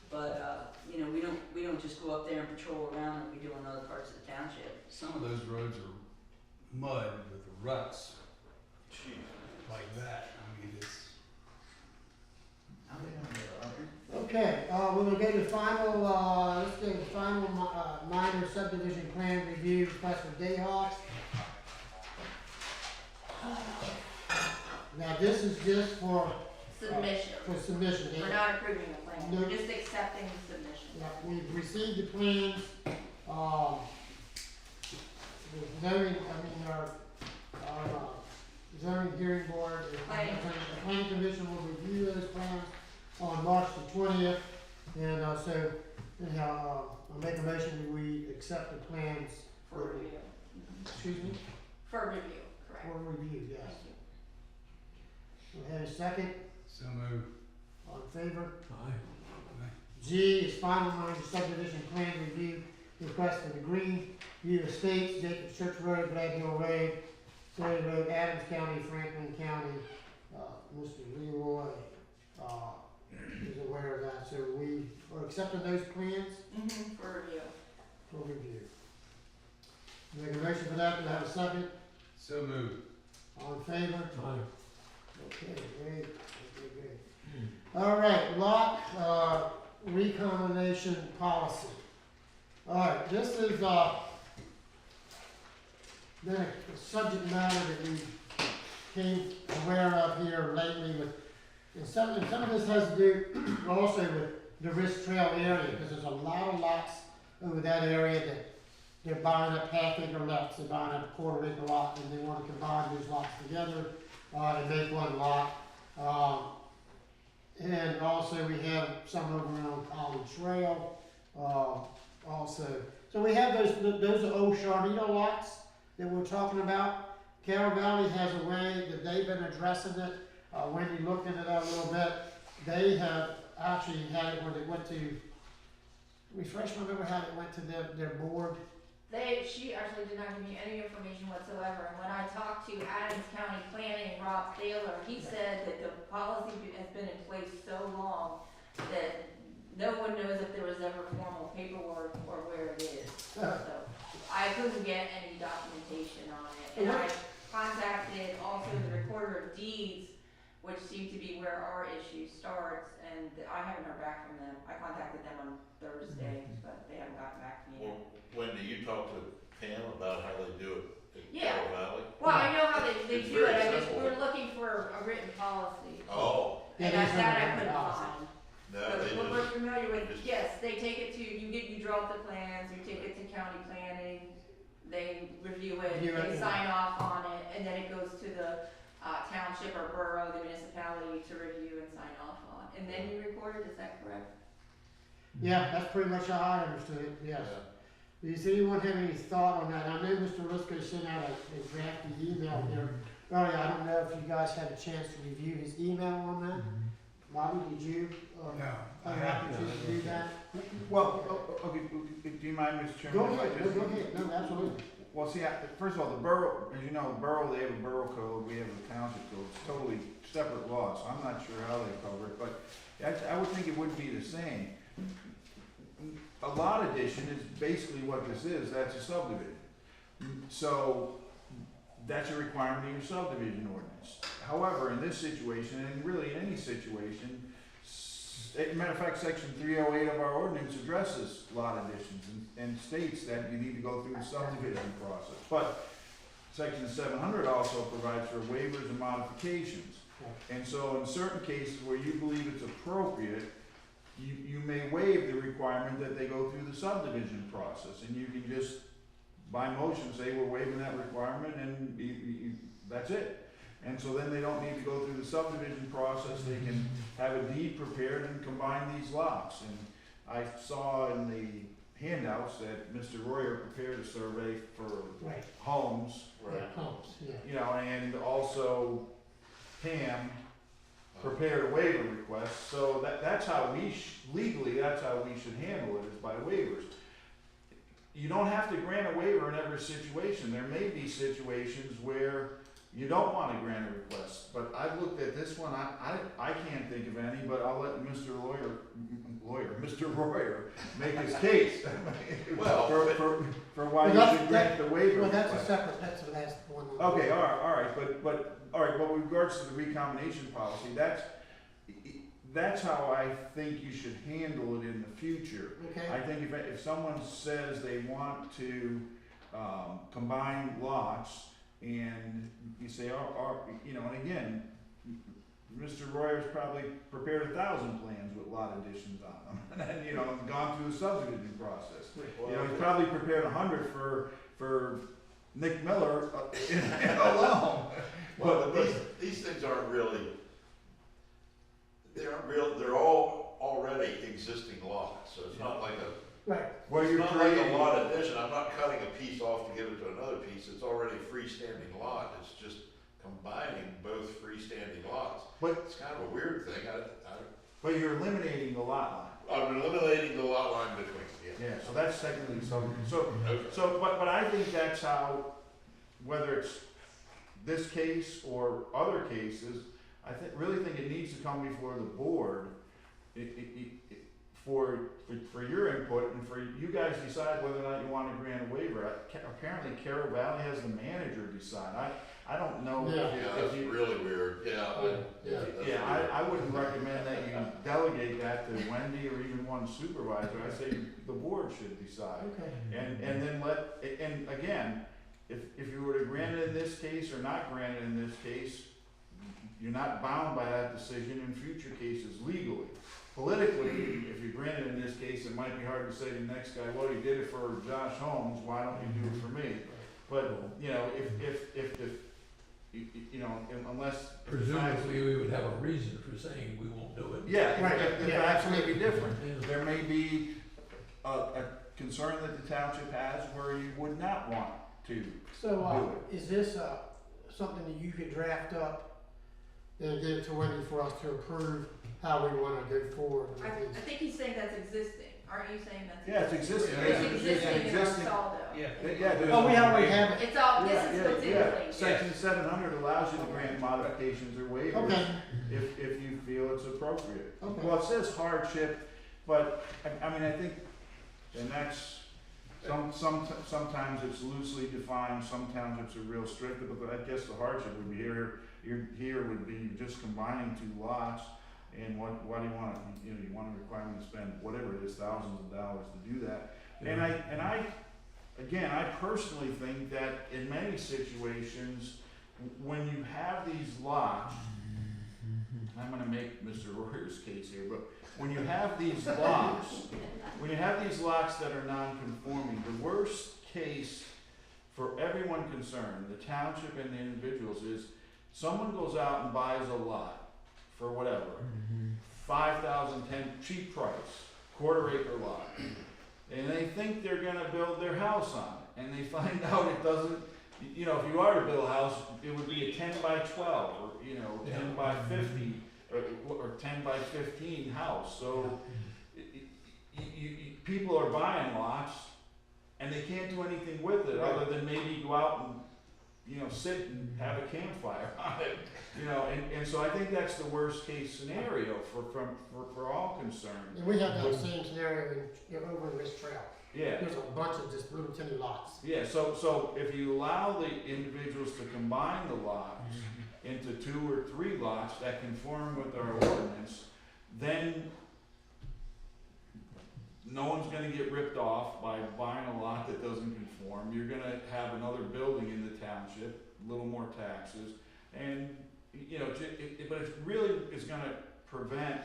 but, you know, we don't just go up there and patrol around like we do in other parts of the township. Some of those roads are mud with ruts like that. I mean, it's. Okay, we're gonna go to final, let's go to final, minor subdivision plan review, request for Dayhawks. Now, this is just for Submission. submission. We're not approving the plan, No. we're just accepting the submission. Yeah, we've received the plans, the zoning, our zoning hearing board, the planning commission will review those plans on March the 20th, and, so, anyhow, I'll make a motion that we accept the plans For review. excuse me, For review, correct. for review, yes. Thank you. We have a second, So moved. all in favor? Aye. G is final minor subdivision plan review, request for the Greenview Estates, Jacobs Church Road, Glad Hill Road, Surrey Road, Adams County, Franklin County. Mr. Leroy, is aware of that, so we are accepting those plans For review. for review. Make a motion for that, do I have a second? So moved. All in favor? Aye. Okay, great, okay, great. All right, lot, recombination policy. All right, this is, been a subject matter that we came aware of here lately with, and some of this has to do also with the Risk Trail area, because there's a lot of lots over that area that they're buying up half-acre lots, they're buying up a quarter-acre lot, and they want to combine those lots together, and make one lot. And also we have some over on College Trail, also. So we have those are old Charnito lots that we're talking about. Carroll Valley has a way that they've been addressing it. Wendy looked into that a little bit. They have actually had it where they went to, refresh my memory how it went to their board. She actually did not give me any information whatsoever, and when I talked to Adams County Planning, Rob Thaler, he said that the policy has been in place so long that no one knows if there was ever formal paperwork or where it is. So, I couldn't get any documentation on it, and I contacted also the recorder of deeds, which seemed to be where our issue starts, and I haven't heard back from them. I contacted them on Thursday, but they haven't gotten back to me yet. Well, Wendy, you talked to Pam about how they do it in Yeah. Carroll Valley? Well, I know how they It's do it, very I just, simple. we're looking for a written policy. Oh, And Yeah, that there's I no couldn't policy. find. no, But they what we're just, familiar with, just- yes, they take it to, you draw up the plans, you take it to county planning, they review it, Review it, they yeah. sign off on it, and then it goes to the, township or borough, the municipality to review and sign off on, and then you record it, is that correct? Yeah, that's pretty much how I understood it, yes. yeah. Does anyone have any thought on that? I know Mr. Lisco sent out a drafty email there earlier. I don't know if you guys had a chance to review his email on that. Bobby, did you, No, I have an haven't. opportunity to do that? Well, okay, do you mind, Mr. Go Chairman? if I ahead, just- go ahead, no, absolutely. Well, see, first of all, the borough, as you know, the borough, they have a borough code, we have a township code, it's totally separate laws, so I'm not sure how they cover it, but I would think it would be the same. A lot addition is basically what this is, that's a subdivision. So, that's a requirement in your subdivision ordinance. However, in this situation, and really in any situation, matter of fact, section 308 of our ordinance addresses lot additions and states that you need to go through the subdivision process. But section 700 also provides for waivers and modifications. And so in certain cases where you believe it's appropriate, you may waive the requirement that they go through the subdivision process. And you can just, by motion, say we're waiving that requirement and that's it. And so then they don't need to go through the subdivision process, they can have a deed prepared and combine these lots. And I saw in the handouts that Mr. Royer prepared a survey for Right, homes, Right. pumps, yeah. you know, and also Pam prepared a waiver request. So that's how we, legally, that's how we should handle it, is by waivers. You don't have to grant a waiver in every situation. There may be situations where you don't want to grant a request, but I've looked at this one, I can't think of any, but I'll let Mr. Mr. Royer make his case. Well, For why Well, you that's- should grant the waiver Well, that's a request. separate, that's the last one. Okay, all right, but with regards to the recombination policy, that's how I think you should handle it in the future. Okay, I think if someone says they want to, combine lots, and you say, you know, and again, Mr. Royer's probably prepared 1,000 plans with lot additions on them, and, you know, gone through the subdivision process. You know, he's probably prepared 100 for Nick Miller alone. Well, but these things aren't really, they're all already existing lots, so it's not like right, Well, it's you're not like a creating, lot addition, I'm not cutting a piece off to give it to another piece, it's already a freestanding lot, it's just combining both freestanding lots. But- It's kind of a weird thing, but you're eliminating the lot I'm eliminating the lot line between, line. yeah. Yeah, so that's technically subdivision. Okay. But I think that's how, whether it's this case or other cases, really think it needs to come before the board, for your input and for you guys decide whether or not you want to grant a waiver. Apparently Carroll Valley has the manager decide. I don't know Yeah. Yeah, if that's you, really weird, yeah. That's weird. I wouldn't recommend that you delegate that to Wendy or even one supervisor. I say the board should decide. okay. And then and again, if you were to grant it in this case or not grant it in this case, you're not bound by that decision in future cases legally. Politically, if you grant it in this case, it might be hard to say to the next guy, well, you did it for Josh Holmes, why don't you do it for me? But, you know, you know, unless. Presumably, we would have a reason for saying we won't do it. Yeah, Right, if yeah, facts may be absolutely. different. There may be a concern that the township has where you would not want to. So, is this, something that you could draft up and get it to Wendy for us to approve how we wanna go forward with I these? think he's saying that's existing. aren't you saying that's? Yeah, it's existing. Yeah. It's existing in our Saldo. Yeah. Yeah, there's. Oh, we already have it. It's all, this is what's in place. Section 700 allows you to grant modifications or waivers Okay, if you feel it's appropriate. okay. Well, it says hardship, but, I mean, I think, and that's, sometimes it's loosely defined, some townships are real strict, but I guess the hardship would be here would be just combining two lots, and what do you want, you want a requirement to spend whatever it is, thousands of dollars to do that. And I personally think that in many situations, when you have these lots, I'm gonna make Mr. Royer's case here, but when you have these lots, that are non-conforming, the worst case for everyone concerned, the township and the individuals, is someone goes out and buys a lot for whatever, 5,000, 10, cheap price, quarter-acre lot, and they think they're gonna build their house on it, and they find out it doesn't. If you are to build a house, it would be a 10 by 12, or 10 by 50, or 10 by 15 house. So people are buying lots, and they can't do anything with it other than maybe go out and sit and have a campfire on it. And so I think that's the worst case scenario for all concerned. And we have that same scenario over in Rich Trail. Yeah. There's a bunch of just little tiny lots. Yeah, so if you allow the individuals to combine the lots into 2 or 3 lots that conform with our ordinance, then no one's gonna get ripped off by buying a lot that doesn't conform. You're gonna have another building in the township, a little more taxes, and, but it really is gonna prevent,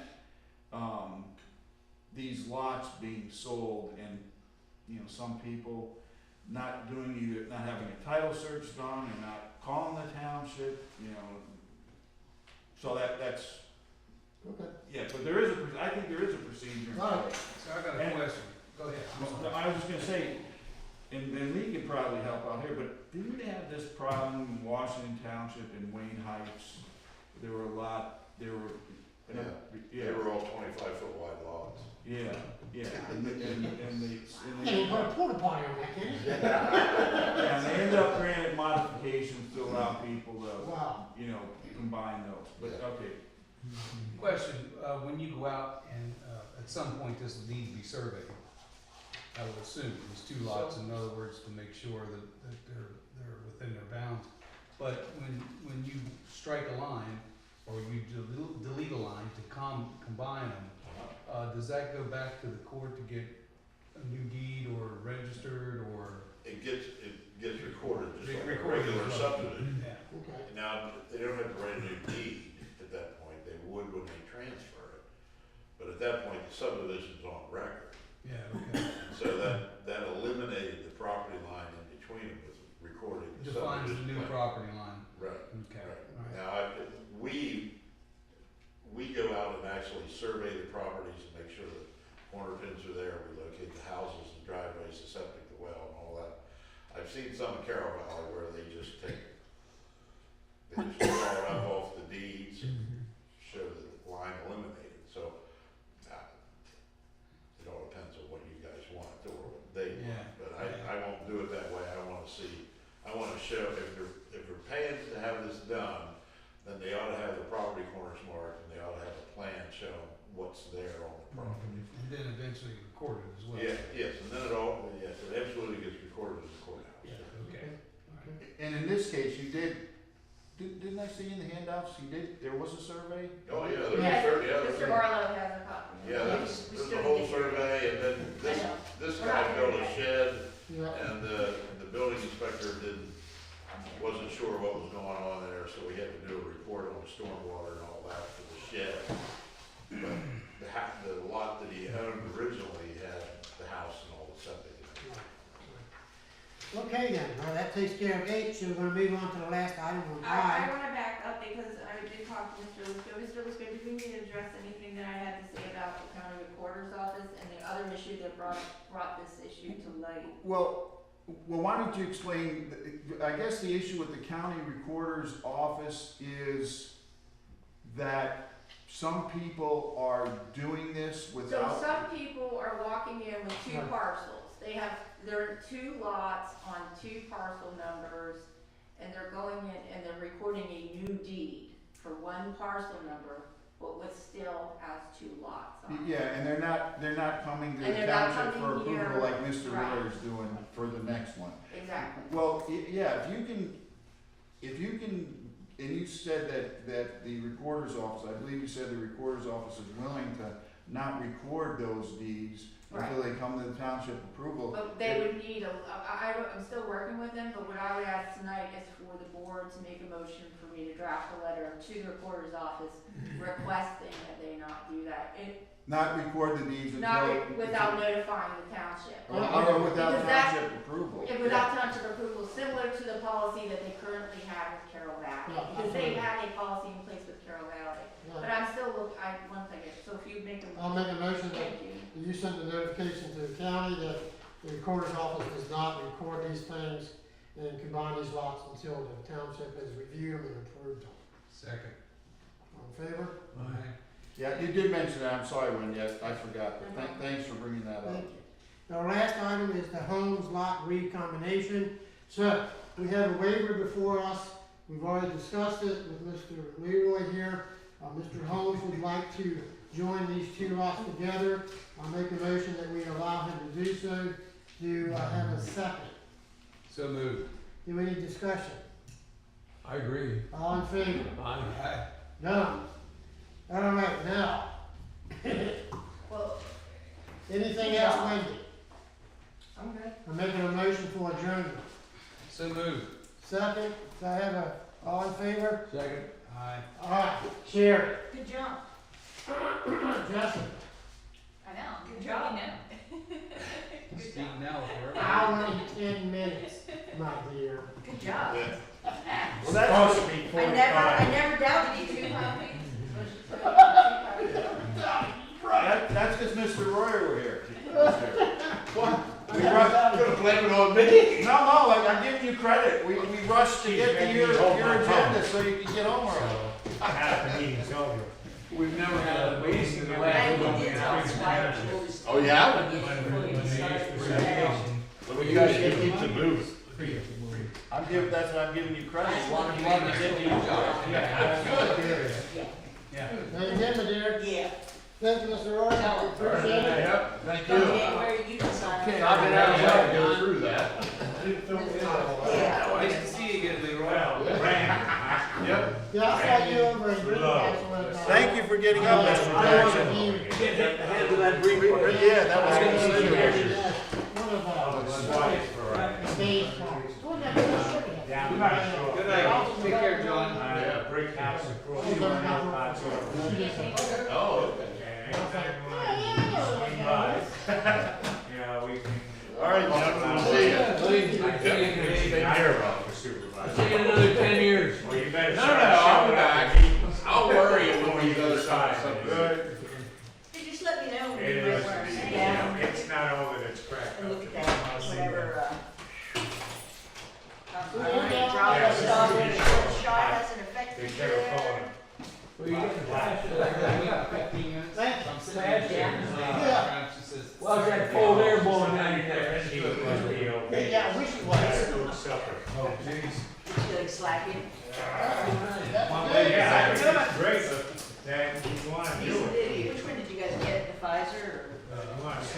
these lots being sold and, some people not having a title search done and not calling the township, so that's, Okay. yeah, but I think there is a procedure. All right. So I got a question. Go ahead. I'm sorry. I was just gonna say, and Lee could probably help out here, but didn't they have this problem in Washington Township in Wayne Heights? They were, They were all 25-foot wide lots. yeah, and they Can't even put a porta potty on that, can you? and they ended up granting modifications to allow people to, Wow. combine those, but, okay. Question, when you go out and, at some point this will need to be surveyed, I would assume, there's 2 lots, in other words, to make sure that they're within their bounds. But when you strike a line, or you delete a line to combine them, does that go back to the court to get a new deed or registered, or? It gets recorded just like a Recorded regular as well. subdivision. Yeah. Okay. Now, they don't have to write a new deed at that point, they would when they transfer it. But at that point, the subdivision's on record. Yeah, okay. So that eliminated the property line in between them with recording the Defines the subdivision new plan. property line. Right, Okay. right. All right. Now, we go out and actually survey the properties and make sure that corner pins are there, we locate the houses, the driveways, the septic, the well, and all that. I've seen some in Carroll Valley where they just draw it up off the deeds and show the line eliminated, so, it all depends on what you guys want or what they want, Yeah. but I won't do it that way, I wanna show, if they're paying to have this done, then they ought to have the property corners marked, and they ought to have a plan showing what's there on the property. And then eventually recorded as well. Yes, and then it absolutely gets recorded in the courthouse. Yeah, okay. All right. And in this case, you didn't I see in the handouts, there was a survey? Oh, yeah, there's a Yes, survey, Mr. Barlow has a copy. yeah, there's We a still whole need to- survey, and then this guy built a shed, Yeah. and the building inspector wasn't sure what was going on there, so we had to do a report on the stormwater and all that for the shed. But the lot that he owned originally had the house and all the septic in it. Okay then, well, that takes care of H, so we're gonna move on to the last item on I I. wanna back up because I did talk to Mr. Lisco. Mr. Lisco, did we need to address anything that I had to say about the county recorder's office and the other issue that brought this issue to light? Well, why don't you explain, I guess the issue with the county recorder's office is that some people are doing this So without. some people are walking in with two Right. parcels. They're two lots on two parcel numbers, and they're going in and they're recording a new deed for one parcel number, but with still has two lots on it. Yeah, and they're not coming to And the they're not township for coming approval here, like Mr. right. Royer's doing for the next one. Exactly. Well, yeah, if you can, and you said that the recorder's office, I believe you said the recorder's office is willing to not record those deeds until they come to the township approval. But they would need I'm still working with them, but what I would ask tonight is for the board to make a motion for me to draft a letter to the recorder's office requesting that they not do that. Not record the deeds Not until. without notifying the township. Or without Because that- township approval. If without township approval, similar to the policy that they currently have with Carroll Valley. Yeah, Because they absolutely. had a policy in place with Carroll Valley. But I'm still one second, so if you make a. I'll make a motion that Thank you. you send a notification to the county that the recorder's office does not record these things and combine these lots until the township has reviewed them and approved them. Second. All in favor? Aye. Yeah, you did mention that, I'm sorry, Wendy, I forgot, but thanks for bringing that up. Thank you. Our last item is the Holmes lot recombination. So, we have a waiver before us. We've already discussed it with Mr. Leroy here. Mr. Holmes would like to join these two lots together. I'll make a motion that we allow him to do so. Do I have a second? So moved. Do we need discussion? I agree. All in favor? Aye. Done. All right, now, Well, anything else, Wendy? I'm good. I'm making a motion for adjournment. So moved. Second, do I have a, all in favor? Second. Aye. All right, Sherry, Good job. Justin, I know. Good job. You know. Speak now or forever. hour and 10 minutes, my dear. Good job. Well, that's supposed to be 45. I never doubted you two copies. That's because Mr. Royer were here. What? We rushed, You're gonna blame it on me? no, like, I'm giving you credit, we rushed to get to making your me hold my agenda tongue. so you can get home early. So, half the meeting's over. We've never had a meeting in the last. And you did tell us why it was. Oh, yeah? Started. You guys get me to move. That's why I'm giving you credit. Wanted You to wanted to get to your job. Now, again, my dear, Yeah. thank you, Mr. Roy, I appreciate it. Yep, thank Come you. January, you can sign. Okay, I've been out of luck to go through that. Yeah. Nice to see you again, Leroy. Well, Brandon, Yep. Yeah, I saw you over in Greencastle one time. Thank you for getting up, Mr. Jackson. Yeah, that was gonna say. One of oh, our the wife for, stage cars. Wasn't that good? yeah, I'm not sure. Good night. Take care, John. Brick house across the road, not sort of. Oh, okay. And anytime you want to swing by, you know, we can. All right, gentlemen, see ya. Take care of the See supervisor. you in another 10 years. Well, you better No, start I'll showing be up. back. I'll worry you when we go to sign something. Good. Hey, just let me know when It you is, might want to sit you down know, it's not all that it's cracked and up. look at that, whatever, Yeah. drop Yeah, that stuff, yeah. and the shot hasn't Be affected careful yet. calling. Well, you get the flash. We got 15 minutes. Thank So I'm sitting Thank there. you. Yeah. She says, Well, that cold air blowing down your neck. He must be okay. Yeah, I wish it That's was. good supper. oh, jeez. It's like slacking. Yeah, it's great, but then you wanna do it. Which one did you guys get, the Pfizer or? You wanna sit